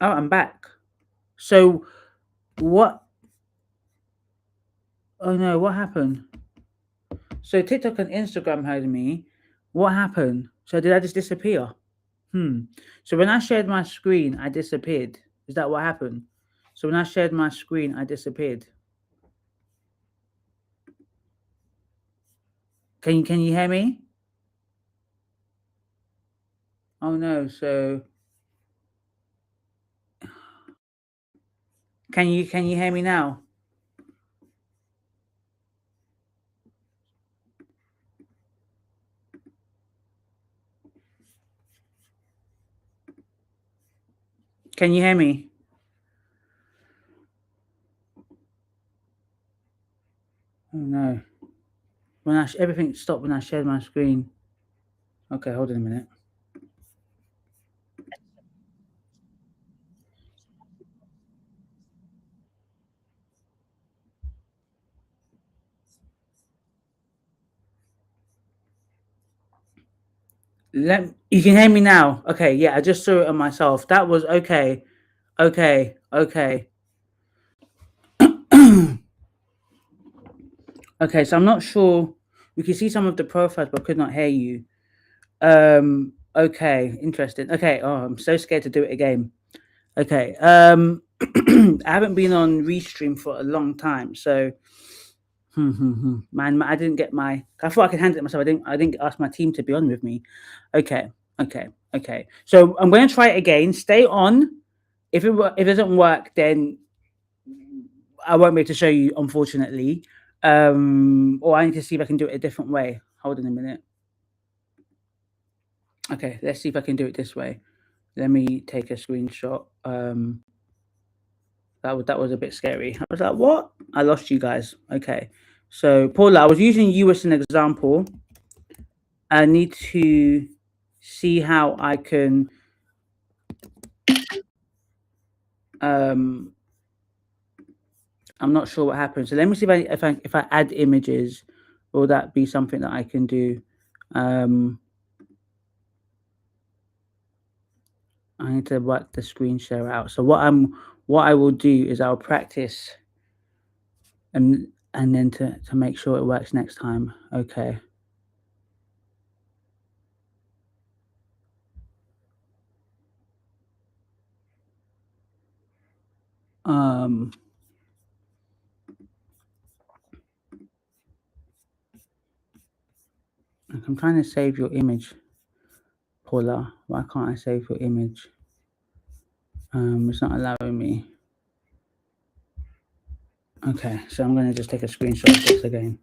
Oh, I'm back. So what? Oh no, what happened? So TikTok and Instagram heard me. What happened? So did I just disappear? Hmm. So when I shared my screen, I disappeared. Is that what happened? So when I shared my screen, I disappeared. Can you hear me? Oh no. So can you hear me now? Can you hear me? Oh no. When everything stopped when I shared my screen. Okay, hold on a minute. You can hear me now. Okay, yeah, I just saw it on myself. That was okay. Okay, okay. Okay, so I'm not sure. We can see some of the profiles, but could not hear you. Okay, interesting. Okay, oh, I'm so scared to do it again. Okay, I haven't been on Restream for a long time, so man, I didn't get my. I thought I could handle it myself. I didn't ask my team to be on with me. Okay, okay, okay. So I'm going to try it again. Stay on. If it doesn't work, then I won't be able to show you, unfortunately. Or I need to see if I can do it a different way. Hold on a minute. Okay, let's see if I can do it this way. Let me take a screenshot. That was a bit scary. I was like, what? I lost you guys. Okay. So Paula, I was using you as an example. I need to see how I can um I'm not sure what happened. So let me see if I add images, will that be something that I can do? Um I need to work the screen share out. So what I will do is I'll practice and then to make sure it works next time. Okay. Um I'm trying to save your image, Paula. Why can't I save your image? It's not allowing me. Okay, so I'm gonna just take a screenshot of this again.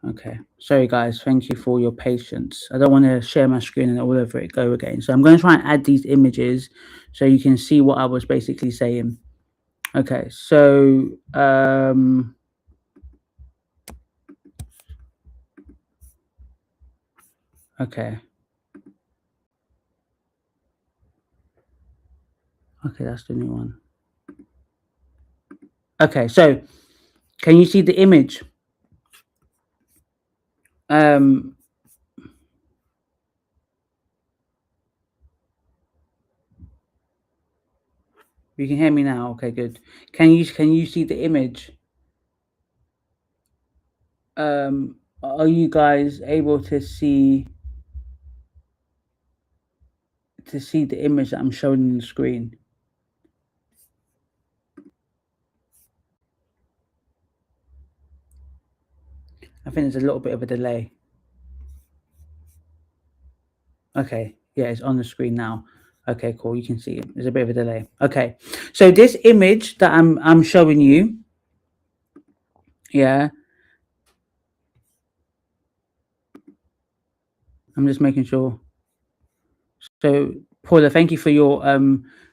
Okay, sorry guys, thank you for your patience. I don't want to share my screen and all over it go again. So I'm going to try and add these images so you can see what I was basically saying. Okay, so okay. Okay, that's the new one. Okay, so can you see the image? Um you can hear me now. Okay, good. Can you see the image? Are you guys able to see the image that I'm showing on the screen? I think there's a little bit of a delay. Okay, yeah, it's on the screen now. Okay, cool. You can see it. There's a bit of a delay. Okay, so this image that I'm showing you, yeah, I'm just making sure. So, Paula, thank you for your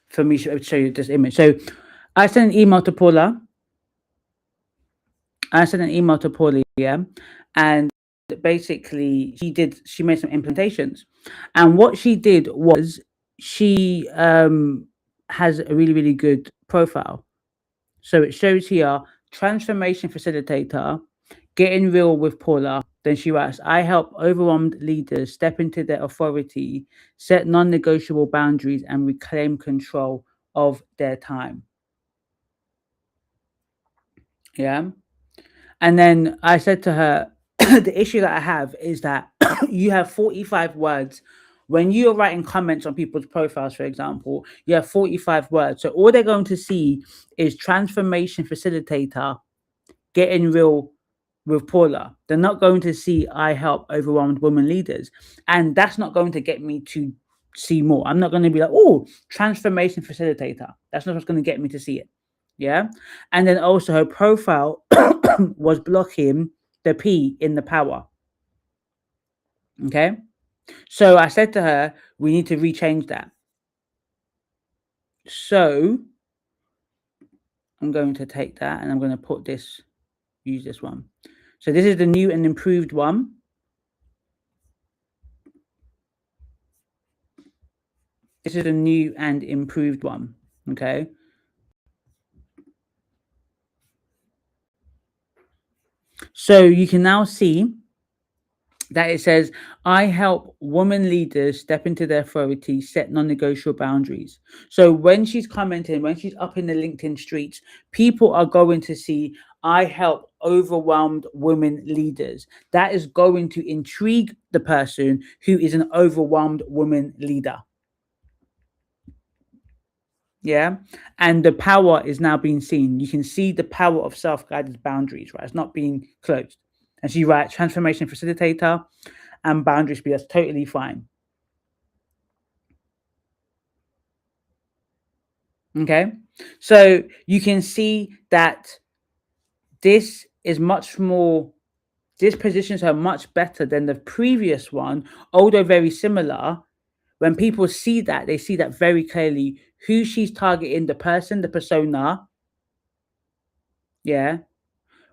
for me to show you this image. So, I sent an email to Paula. I sent an email to Paula, yeah, and basically she made some implementations, and what she did was she has a really really good profile. So it shows here transformation facilitator, getting real with Paula, Then she writes, I help overwhelmed leaders step into their authority, set non negotiable boundaries, and reclaim control of their time. Yeah. And then I said to her, the issue that I have is that you have 45 words. When you're writing comments on people's profiles, for example, you have 45 words. So all they're going to see is transformation facilitator getting real with Paula. They're not going to see I help overwhelmed women leaders. And that's not going to get me to see more. I'm not going to be like, oh, transformation facilitator. That's not what's going to get me to see it. Yeah. And then also her profile was blocking the P in the power. Okay. So I said to her, we need to rechange that. So I'm going to take that and I'm going to put this, use this one. So this is the new and improved one. This is a new and improved one. Okay. So you can now see that it says, I help women leaders step into their authority, set non-negotiable boundaries. So when she's commenting, when she's up in the LinkedIn streets, people are going to see, I help overwhelmed women leaders. That is going to intrigue the person who is an overwhelmed woman leader. Yeah. And the power is now being seen. You can see the power of self-guided boundaries, right? It's not being closed. And she writes transformation facilitator and boundaries, but that's totally fine. Okay. So you can see that this is much more, this positions her much better than the previous one, although very similar. When people see that, they see that very clearly who she's targeting, the person, the persona. Yeah.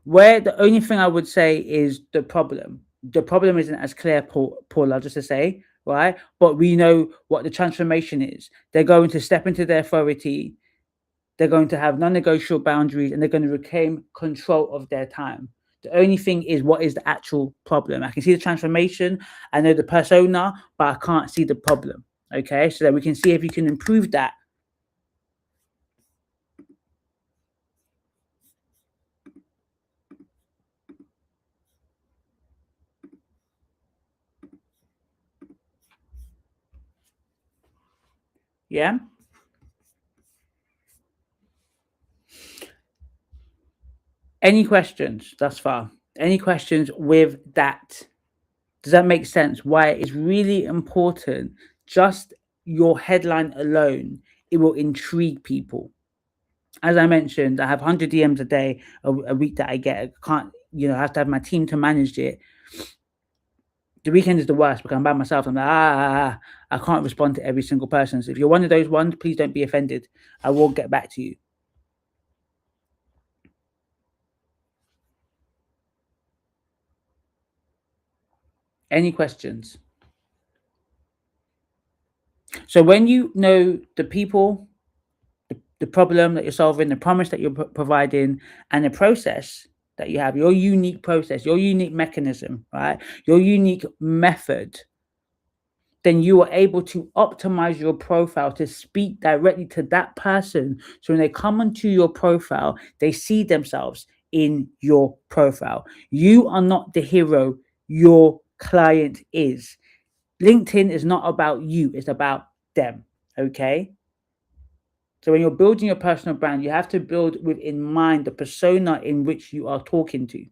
Where the only thing I would say is the problem. The problem isn't as clear, Paula, just to say, right? But we know what the transformation is. They're going to step into their authority. They're going to have non-negotiable boundaries, and they're going to reclaim control of their time. The only thing is, what is the actual problem? I can see the transformation. I know the persona, but I can't see the problem. Okay, so that we can see if you can improve that. Yeah. Any questions thus far? Any questions with that? Does that make sense? Why it's really important? Just your headline alone, it will intrigue people. As I mentioned, I have 100 DMs a day, a week that I get. I can't, I have to have my team to manage it. The weekend is the worst because I'm by myself. I'm like, I can't respond to every single person. So if you're one of those ones, please don't be offended. I will get back to you. Any questions? So when you know the people, the problem that you're solving, the promise that you're providing, and the process that you have, your unique process, your unique mechanism, right? Your unique method, then you are able to optimize your profile to speak directly to that person. So when they come onto your profile, they see themselves in your profile. You are not the hero, your client is. LinkedIn is not about you, it's about them. Okay. So when you're building your personal brand, you have to build with in mind the persona in which you are talking to.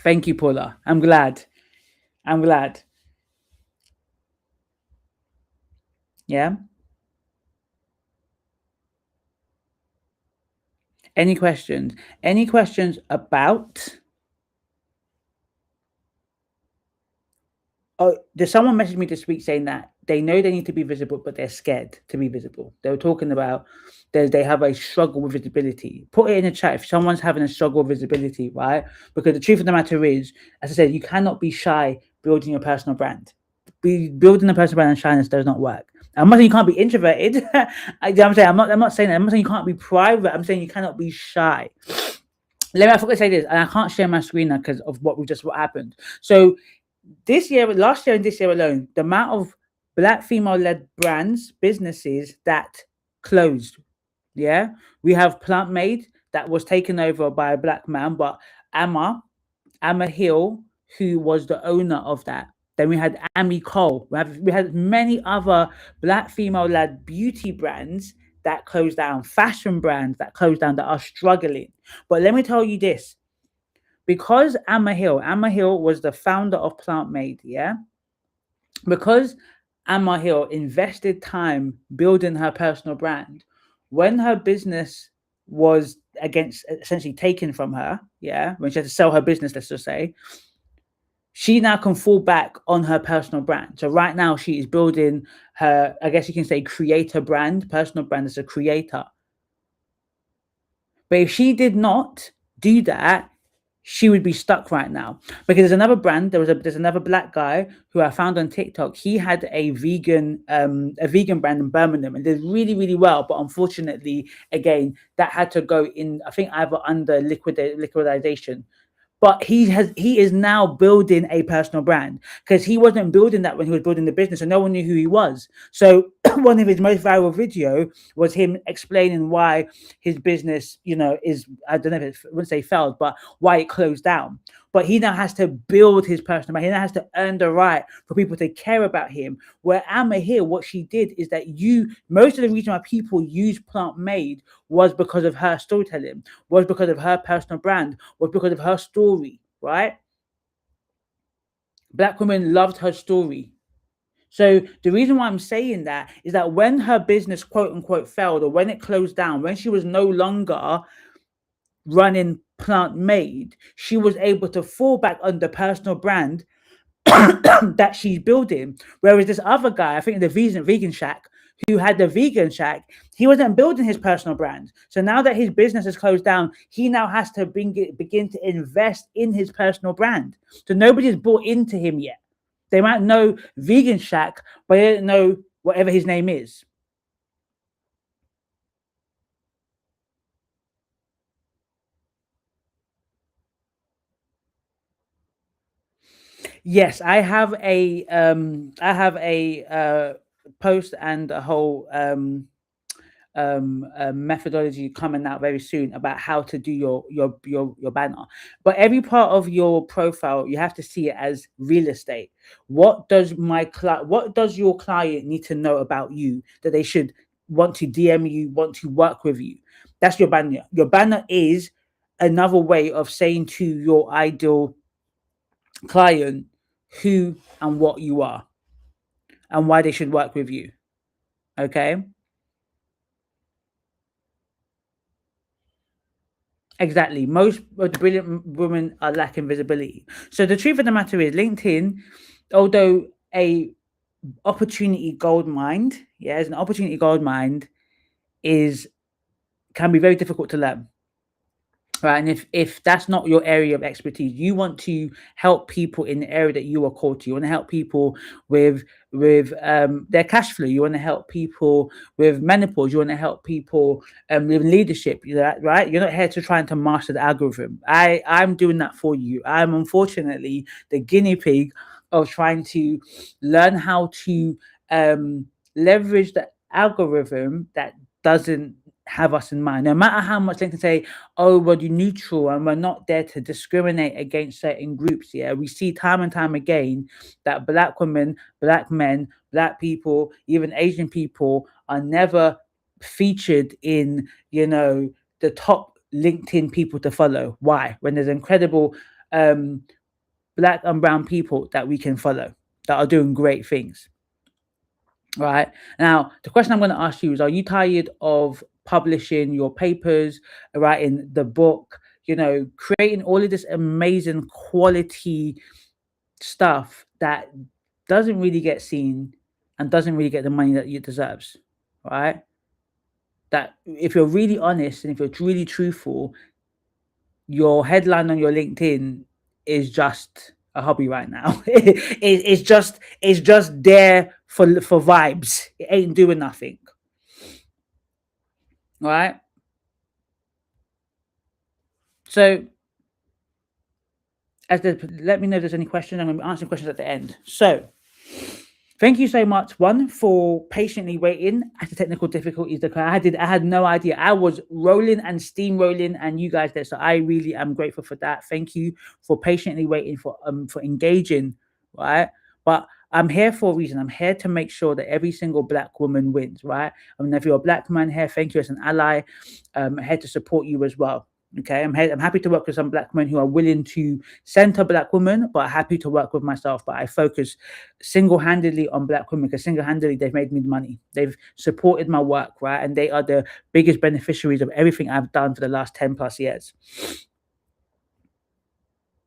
Thank you, Paula. I'm glad. I'm glad. Yeah. Any questions? Any questions about? Oh, there's someone messaged me this week saying that they know they need to be visible, but they're scared to be visible. They were talking about they have a struggle with visibility. Put it in the chat if someone's having a struggle with visibility, right? Because the truth of the matter is, as I said, you cannot be shy building your personal brand. Building a personal brand and shyness does not work. I'm not saying you can't be introverted. I'm not saying that. I'm not saying you can't be private. I'm saying you cannot be shy. I forgot to say this, and I can't share my screen now because of what happened. So last year and this year alone, the amount of black female led brands, businesses that closed. Yeah, we have Plant Made that was taken over by a black man, but Amma Amma Hill, who was the owner of that. Then we had Amy Cole. We had many other black female led beauty brands that closed down, fashion brands that closed down that are struggling. But let me tell you this, because Amma Hill was the founder of Plant Made, yeah? Because Amma Hill invested time building her personal brand, when her business was against essentially taken from her, yeah, when she had to sell her business, let's just say, she now can fall back on her personal brand. So right now she is building her, I guess you can say, creator brand, personal brand as a creator. But if she did not do that, she would be stuck right now. Because there's another brand, there's another black guy who I found on TikTok. He had a vegan brand in Birmingham and did really, really well. But unfortunately, again, that had to go in, I think, either under liquidation. But he is now building a personal brand, because he wasn't building that when he was building the business, and no one knew who he was. So one of his most viral video was him explaining why his business, is, I don't know if I wouldn't say failed, but why it closed down. But he now has to build his personal brand. He now has to earn the right for people to care about him. Where Amma here, what she did is that most of the reason why people use Plant Made was because of her storytelling, was because of her personal brand, was because of her story, right? Black women loved her story. So the reason why I'm saying that is that when her business, quote unquote, failed, or when it closed down, when she was no longer running Plant Made, she was able to fall back on the personal brand that she's building. Whereas this other guy, I think the vegan shack, who had the vegan shack, he wasn't building his personal brand. So now that his business has closed down, he now has to begin to invest in his personal brand. So nobody's bought into him yet. They might know vegan shack, but they don't know whatever his name is. Yes, I have a post and a whole methodology coming out very soon about how to do your banner. But every part of your profile, you have to see it as real estate. What does your client need to know about you that they should want to DM you, want to work with you? That's your banner. Your banner is another way of saying to your ideal client who and what you are and why they should work with you. Okay. Exactly. Most of the brilliant women are lacking visibility. So the truth of the matter is, LinkedIn, although a opportunity gold mine, yeah, as an opportunity gold mine, is can be very difficult to learn. Right. And if that's not your area of expertise, you want to help people in the area that you are called to. You want to help people with their cash flow. You want to help people with menopause. You want to help people with leadership. Right? You're not here to trying to master the algorithm. I'm doing that for you. I'm unfortunately the guinea pig of trying to learn how to leverage the algorithm that doesn't have us in mind. No matter how much they can say, oh, well, you're neutral and we're not there to discriminate against certain groups. Yeah, we see time and time again that black women, black men, black people, even Asian people are never featured in, the top LinkedIn people to follow. Why? When there's incredible black and brown people that we can follow that are doing great things. Right. Now, the question I'm going to ask you is, are you tired of publishing your papers, writing the book, creating all of this amazing quality stuff that doesn't really get seen and doesn't really get the money that it deserves? Right. That if you're really honest and if you're really truthful, your headline on your LinkedIn is just a hobby right now. It's just there for vibes. It ain't doing nothing. Right. So let me know if there's any questions. I'm going to be answering questions at the end. So thank you so much, one, for patiently waiting at the technical difficulties. I had no idea. I was rolling and steamrolling, and you guys there. So I really am grateful for that. Thank you for patiently waiting, for engaging, right? But I'm here for a reason. I'm here to make sure that every single Black woman wins, right? I mean, if you're a Black man here, thank you as an ally. I'm here to support you as well. Okay, I'm happy to work with some Black men who are willing to center Black women, but happy to work with myself. But I focus single-handedly on Black women because single-handedly they've made me money. They've supported my work, right? And they are the biggest beneficiaries of everything I've done for the last 10 plus years.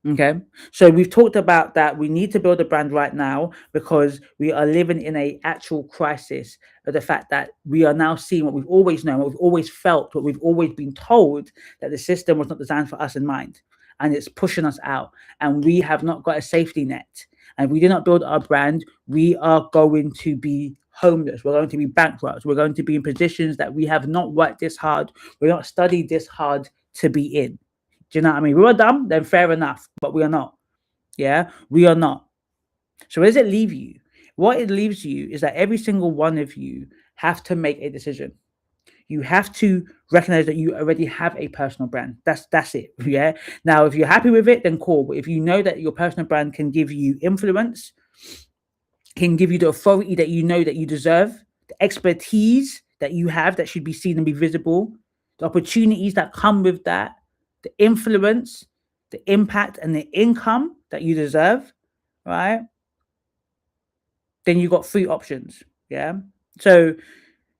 Okay, so we've talked about that. We need to build a brand right now because we are living in a actual crisis of the fact that we are now seeing what we've always known, what we've always felt, what we've always been told, that the system was not designed for us in mind, and it's pushing us out, and we have not got a safety net. And if we do not build our brand, we are going to be homeless. We're going to be bankrupt. We're going to be in positions that we have not worked this hard. We're not studied this hard to be in. Do you know what I mean? We were dumb, then fair enough, but we are not. Yeah, we are not. So where does it leave you? What it leaves you is that every single one of you have to make a decision. You have to recognize that you already have a personal brand. That's it. Yeah. Now, if you're happy with it, then cool. But if you know that your personal brand can give you influence, can give you the authority that you know that you deserve, the expertise that you have that should be seen and be visible, the opportunities that come with that, the influence, the impact, and the income that you deserve, right? Then you got three options. Yeah. So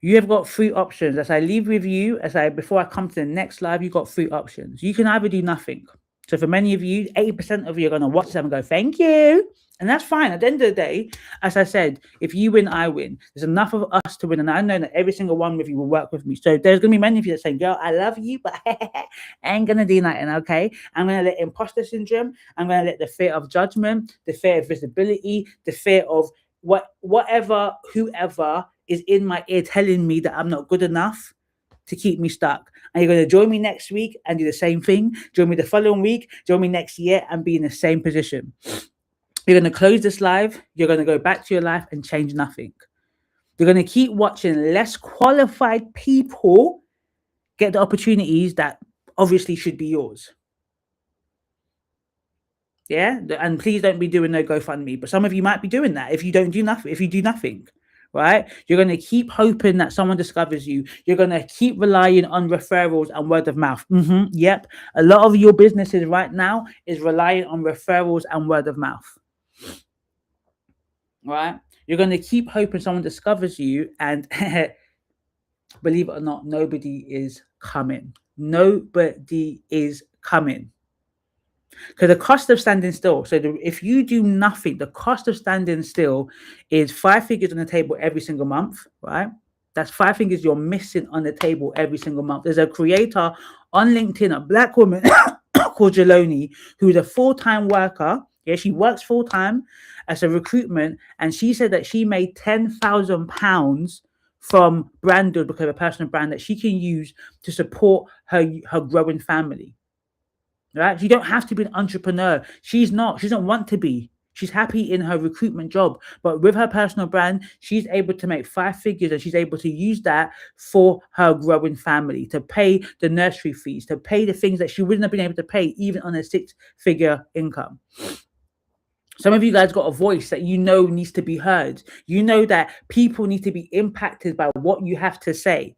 you have got three options. As I leave with you, before I come to the next live, you got three options. You can either do nothing. So for many of you, 80% of you are going to watch this and go, thank you. And that's fine. At the end of the day, as I said, if you win, I win. There's enough of us to win. And I know that every single one of you will work with me. So there's going to be many of you that say, girl, I love you, but I ain't going to do nothing, okay? I'm going to let imposter syndrome. I'm going to let the fear of judgment, the fear of visibility, the fear of whoever is in my ear telling me that I'm not good enough to keep me stuck. And you're going to join me next week and do the same thing. Join me the following week. Join me next year and be in the same position. You're going to close this live. You're going to go back to your life and change nothing. You're going to keep watching less qualified people get the opportunities that obviously should be yours. Yeah. And please don't be doing no GoFundMe. But some of you might be doing that if you do nothing. Right? You're going to keep hoping that someone discovers you. You're going to keep relying on referrals and word of mouth. Yep. A lot of your businesses right now is relying on referrals and word of mouth. Right? You're going to keep hoping someone discovers you, and believe it or not, nobody is coming. Nobody is coming. Because the cost of standing still, if you do nothing, the cost of standing still is 5 figures on the table every single month, right? That's 5 figures you're missing on the table every single month. There's a creator on LinkedIn, a Black woman called Jeloni, who's a full-time worker. Yeah, she works full-time as a recruitment, and she said that she made £10,000 from brand deals because of a personal brand that she can use to support her growing family. Right? You don't have to be an entrepreneur. She doesn't want to be. She's happy in her recruitment job. But with her personal brand, she's able to make 5 figures, and she's able to use that for her growing family, to pay the nursery fees, to pay the things that she wouldn't have been able to pay even on a 6-figure income. Some of you guys got a voice that you know needs to be heard. You know that people need to be impacted by what you have to say.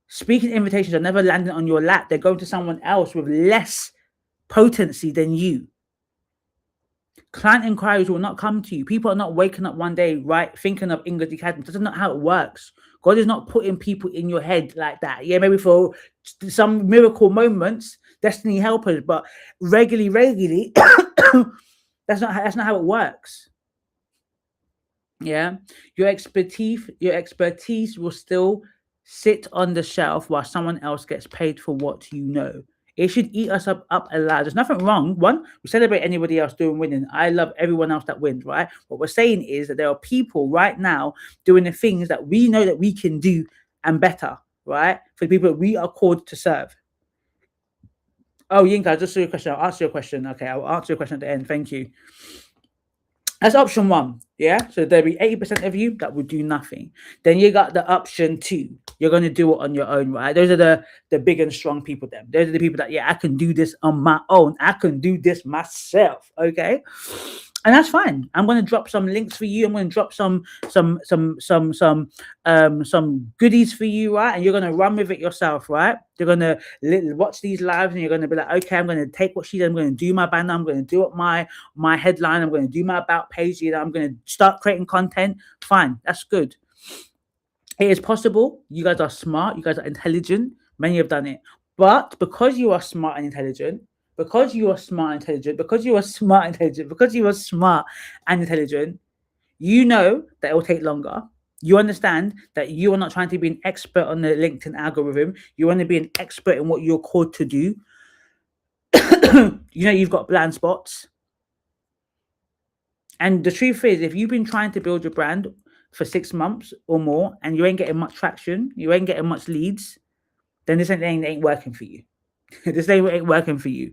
Speaking invitations are never landing on your lap. They're going to someone else with less potency than you. Client inquiries will not come to you. People are not waking up one day, right, thinking of Ngozi Cadmus. That's not how it works. God is not putting people in your head like that. Yeah, maybe for some miracle moments, destiny helpers, but regularly, that's not how it works. Yeah, your expertise will still sit on the shelf while someone else gets paid for what you know. It should eat us up alive. There's nothing wrong. One, we celebrate anybody else doing winning. I love everyone else that wins, right? What we're saying is that there are people right now doing the things that we know that we can do and better, right? For the people that we are called to serve. Oh, Yinka, I just saw your question. I'll answer your question. Okay, I'll answer your question at the end. Thank you. That's option one. Yeah. So there'll be 80% of you that will do nothing. Then you got the option two. You're gonna do it on your own, right? Those are the big and strong people. Then those are the people that, yeah, I can do this on my own. I can do this myself. Okay. And that's fine. I'm gonna drop some links for you. I'm gonna drop some goodies for you, right? And you're gonna run with it yourself, right? You're gonna watch these lives and you're gonna be like, okay, I'm gonna take what she did. I'm gonna do my banner. I'm gonna do it my headline. I'm going to do my about page. You know, I'm going to start creating content. Fine, that's good. It is possible. You guys are smart. You guys are intelligent. Many have done it. But because you are smart and intelligent, because you are smart and intelligent, because you are smart and intelligent, because you are smart and intelligent, you know that it will take longer. You understand that you are not trying to be an expert on the LinkedIn algorithm. You want to be an expert in what you're called to do. You know, you've got blind spots. And the truth is, if you've been trying to build your brand for 6 months or more and you ain't getting much traction, you ain't getting much leads, then this ain't working for you. This ain't working for you.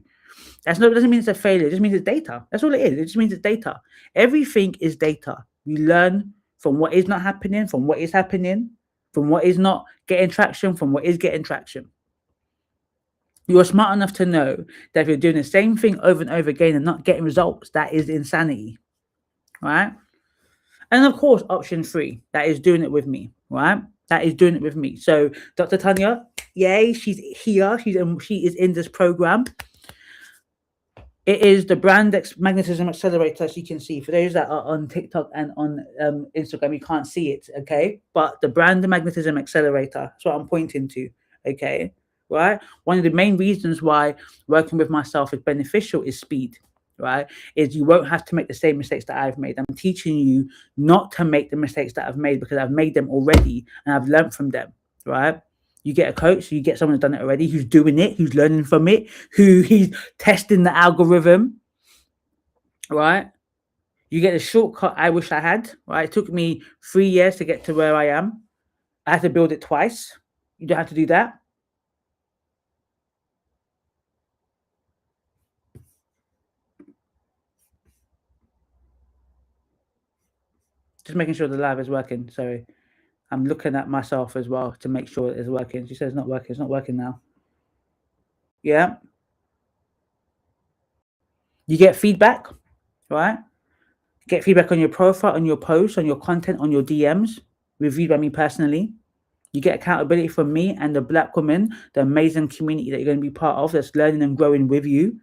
Doesn't mean it's a failure. It just means it's data. That's all it is. It just means it's data. Everything is data. We learn from what is not happening, from what is happening, from what is not getting traction, from what is getting traction. You're smart enough to know that if you're doing the same thing over and over again and not getting results, that is insanity. Right? And of course, option three, that is doing it with me, right? That is doing it with me. So Dr. Tanya, yay, she's here. She is in this program. It is the Magnetism Accelerator, as you can see. For those that are on TikTok and on Instagram, you can't see it, okay? But the Magnetism Accelerator, that's what I'm pointing to, okay? Right? One of the main reasons why working with myself is beneficial is speed. Right, is you won't have to make the same mistakes that I've made. I'm teaching you not to make the mistakes that I've made because I've made them already and I've learned from them. Right, you get a coach, you get someone who's done it already, who's doing it, who's learning from it, who he's testing the algorithm. Right, you get a shortcut I wish I had. Right, it took me 3 years to get to where I am. I had to build it twice. You don't have to do that. Just making sure the live is working. Sorry. I'm looking at myself as well to make sure it's working. She says it's not working. It's not working now. Yeah. You get feedback, right? Get feedback on your profile, on your posts, on your content, on your DMs, reviewed by me personally. You get accountability from me and the Black woman, the amazing community that you're going to be part of that's learning and growing with you.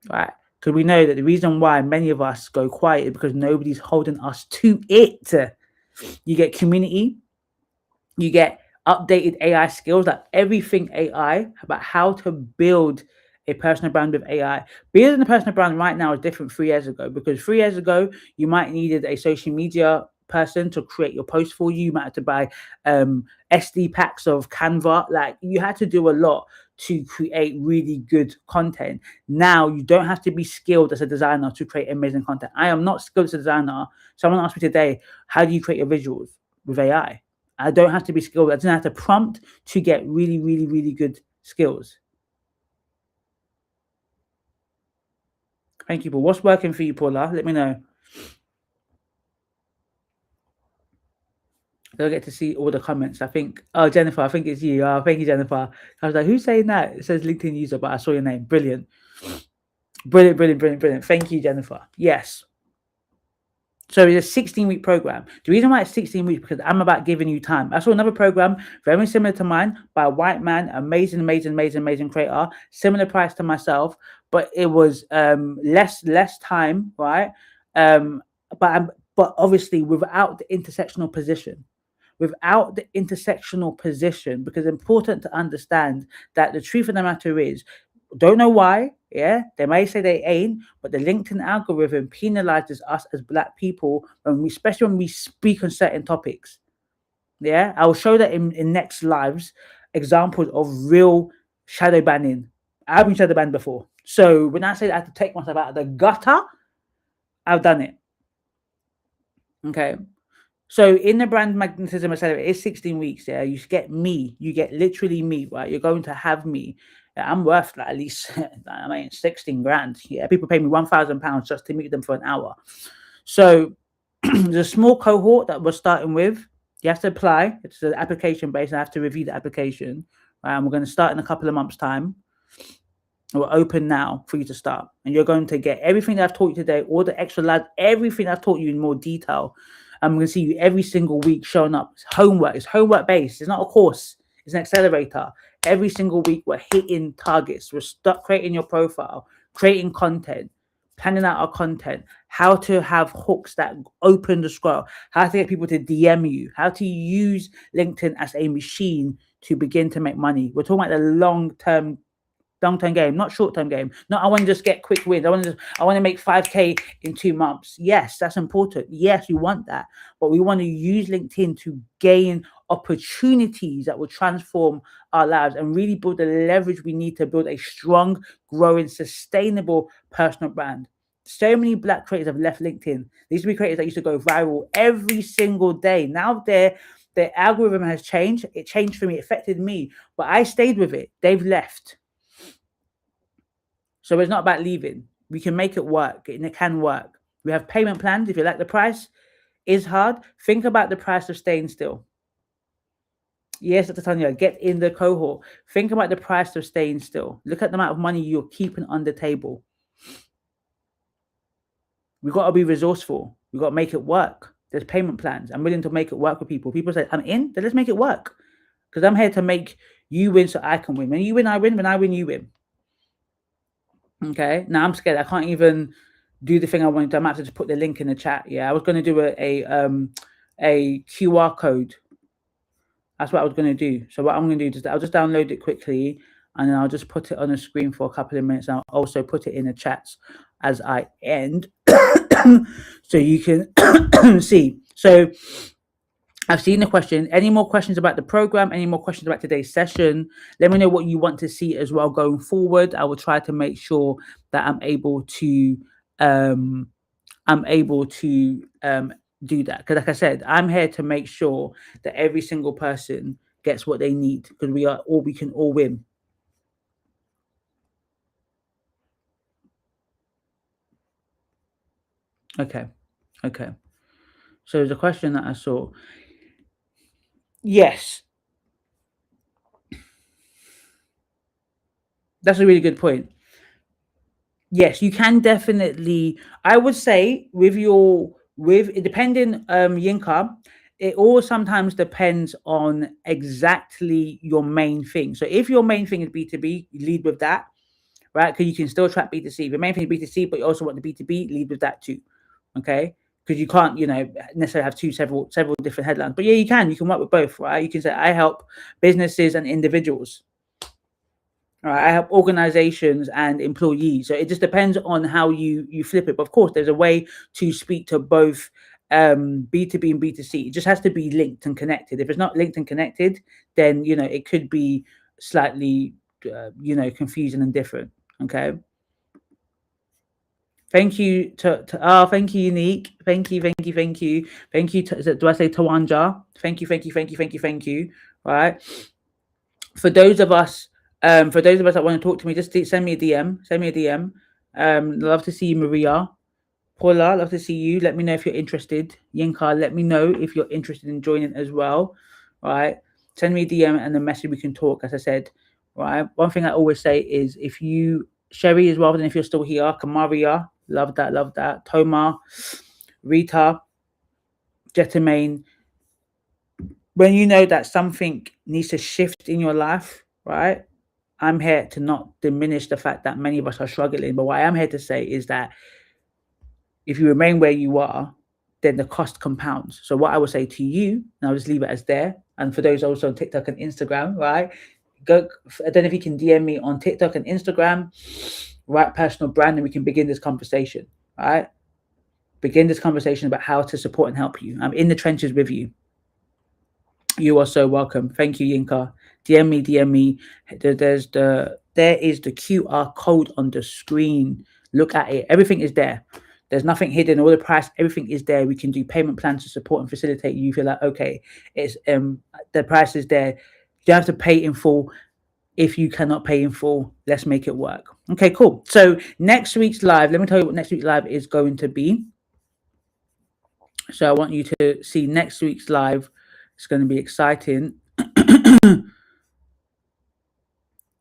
Right? Because we know that the reason why many of us go quiet is because nobody's holding us to it. You get community, you get updated AI skills, like everything AI, about how to build a personal brand with AI. Building a personal brand right now is different 3 years ago, because 3 years ago, you might needed a social media person to create your post for you. You might have to buy SD packs of Canva. Like, you had to do a lot to create really good content. Now you don't have to be skilled as a designer to create amazing content. I am not skilled as a designer. Someone asked me today, how do you create your visuals with AI? I don't have to be skilled. I don't have to prompt to get really, really, really good skills. Thank you, Paul. What's working for you, Paula? Let me know. They'll get to see all the comments. I think, oh, Jennifer, I think it's you. Oh, thank you, Jennifer. I was like, who's saying that? It says LinkedIn user, but I saw your name. Brilliant. Brilliant, brilliant, brilliant, brilliant. Thank you, Jennifer. Yes. So it's a 16-week program. The reason why it's 16 weeks because I'm about giving you time. I saw another program very similar to mine by a white man, amazing creator, similar price to myself, but it was less time, right? But obviously without the intersectional position. Without the intersectional position, because it's important to understand that the truth of the matter is, don't know why, yeah, they may say they ain't, but the LinkedIn algorithm penalizes us as Black people especially when we speak on certain topics. Yeah, I will show that in next lives examples of real shadow banning. I've been shadow banned before, so when I say that I have to take myself out of the gutter, I've done it. Okay. So in the brand magnetism accelerator, it's 16 weeks. Yeah, you get me. You get literally me, right? You're going to have me. I'm worth like, at least, I mean, 16 grand. Yeah, people pay me £1,000 just to meet them for an hour. So there's a small cohort that we're starting with. You have to apply. It's an application based. I have to review the application. We're going to start in a couple of months' time. We're open now for you to start, and you're going to get everything that I've taught you today, all the extra labs, everything I've taught you in more detail. I'm going to see you every single week showing up. It's homework. It's homework based. It's not a course. It's an accelerator. Every single week we're hitting targets. We're stuck creating your profile, creating content, planning out our content, how to have hooks that open the scroll, how to get people to DM you, how to use LinkedIn as a machine to begin to make money. We're talking about the long-term game, not short-term game. Not I want to just get quick wins. I want to make 5K in 2 months. Yes, that's important. Yes, we want that. But we want to use LinkedIn to gain opportunities that will transform our lives and really build the leverage we need to build a strong, growing, sustainable personal brand. So many Black creators have left LinkedIn. These used to be creators that used to go viral every single day. Now the algorithm has changed. It changed for me. It affected me. But I stayed with it. They've left. So it's not about leaving. We can make it work, and it can work. We have payment plans. If you like the price is hard, think about the price of staying still. Yes, Dr. Tanya, get in the cohort. Think about the price of staying still. Look at the amount of money you're keeping on the table. We've got to be resourceful. We've got to make it work. There's payment plans. I'm willing to make it work with people. People say, I'm in, then let's make it work. Because I'm here to make you win so I can win. When you win, I win. When I win, you win. Okay, now I'm scared. I can't even do the thing I wanted to. I might have to just put the link in the chat. Yeah, I was going to do a QR code. That's what I was going to do. So what I'm going to do is I'll just download it quickly, and then I'll just put it on the screen for a couple of minutes. I'll also put it in the chats as I end, so you can see. So I've seen the question. Any more questions about the program? Any more questions about today's session? Let me know what you want to see as well going forward. I will try to make sure that I'm able to do that. Because like I said, I'm here to make sure that every single person gets what they need, because we can all win. Okay. So there's a question that I saw. Yes. That's a really good point. Yes, you can definitely. I would say with depending Yinka, it all sometimes depends on exactly your main thing. So if your main thing is B2B, you lead with that, right? Because you can still track B2C. If your main thing is B2C, but you also want the B2B, lead with that too. Okay. Because you can't, necessarily have several different headlines. But yeah, you can work with both, right? You can say, I help businesses and individuals. All right, I help organizations and employees. So it just depends on how you flip it. But of course, there's a way to speak to both B2B and B2C. It just has to be linked and connected. If it's not linked and connected, then it could be slightly confusing and different. Okay. Thank you thank you, Unique. Thank you. Do I say Tawanja? Thank you. All right. For those of us that want to talk to me, just send me a DM. Love to see you, Maria. Paula, love to see you. Let me know if you're interested. Yinka, let me know if you're interested in joining as well. All right. Send me a DM and a message, we can talk, as I said. Right. One thing I always say is, if you, Sherry as well, then if you're still here, Kamaria, love that. Toma, Rita, Jetamain. When you know that something needs to shift in your life, right? I'm here to not diminish the fact that many of us are struggling. But what I am here to say is that if you remain where you are, then the cost compounds. So what I would say to you, and I'll just leave it as there. And for those also on TikTok and Instagram, right? I don't know if you can DM me on TikTok and Instagram, right? Personal brand, and we can begin this conversation, right? Begin this conversation about how to support and help you. I'm in the trenches with you. You are so welcome. Thank you, Yinka. DM me. There is the QR code on the screen. Look at it. Everything is there. There's nothing hidden. All the price, everything is there. We can do payment plans to support and facilitate you. Feel like, okay, it's the price is there. You don't have to pay in full. if you cannot pay in full, let's make it work. Okay, cool. So next week's live, let me tell you what next week's live is going to be. So I want you to see next week's live. It's going to be exciting.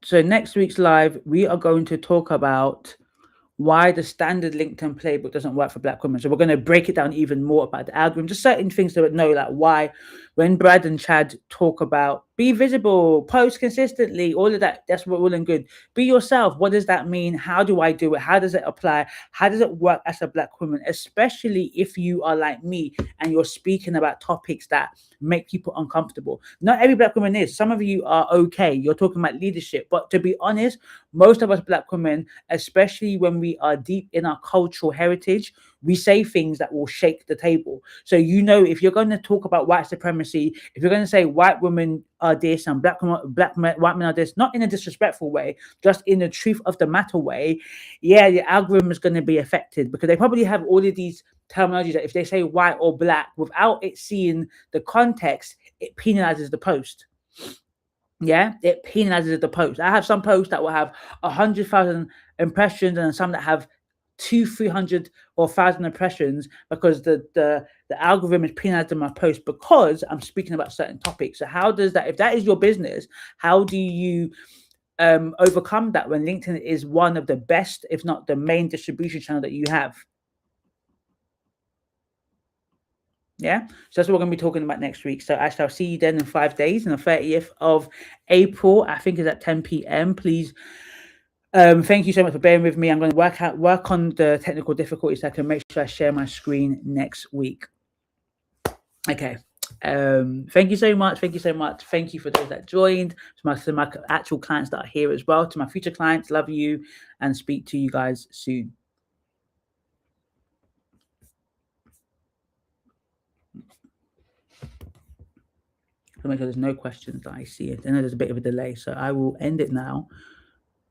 So next week's live, we are going to talk about why the standard LinkedIn playbook doesn't work for Black women. So we're going to break it down even more about the algorithm, just certain things to know, like why when Brad and Chad talk about be visible, post consistently, all of that, that's all and good. Be yourself. What does that mean? How do I do it? How does it apply? How does it work as a Black woman, especially if you are like me and you're speaking about topics that make people uncomfortable? Not every Black woman is. Some of you are okay. You're talking about leadership. But to be honest, most of us Black women, especially when we are deep in our cultural heritage, we say things that will shake the table. So, if you're going to talk about white supremacy, if you're going to say white women are this and white men are this, not in a disrespectful way, just in the truth of the matter way, yeah, the algorithm is going to be affected because they probably have all of these terminologies that if they say white or Black without it seeing the context, it penalizes the post. Yeah, it penalizes the post. I have some posts that will have 100,000 impressions and some that have 200, 300 or 1,000 impressions because the algorithm is penalizing my post because I'm speaking about certain topics. So how does that, if that is your business, how do you overcome that when LinkedIn is one of the best, if not the main distribution channel that you have? Yeah, so that's what we're going to be talking about next week. So actually, I'll see you then in 5 days, on the 30th of April. I think it's at 10 p.m. Please, thank you so much for bearing with me. I'm going to work on the technical difficulties so I can make sure I share my screen next week. Okay. Thank you so much. Thank you so much. Thank you for those that joined. To my actual clients that are here as well. To my future clients, love you and speak to you guys soon. To make sure there's no questions that I see it. I know there's a bit of a delay, so I will end it now.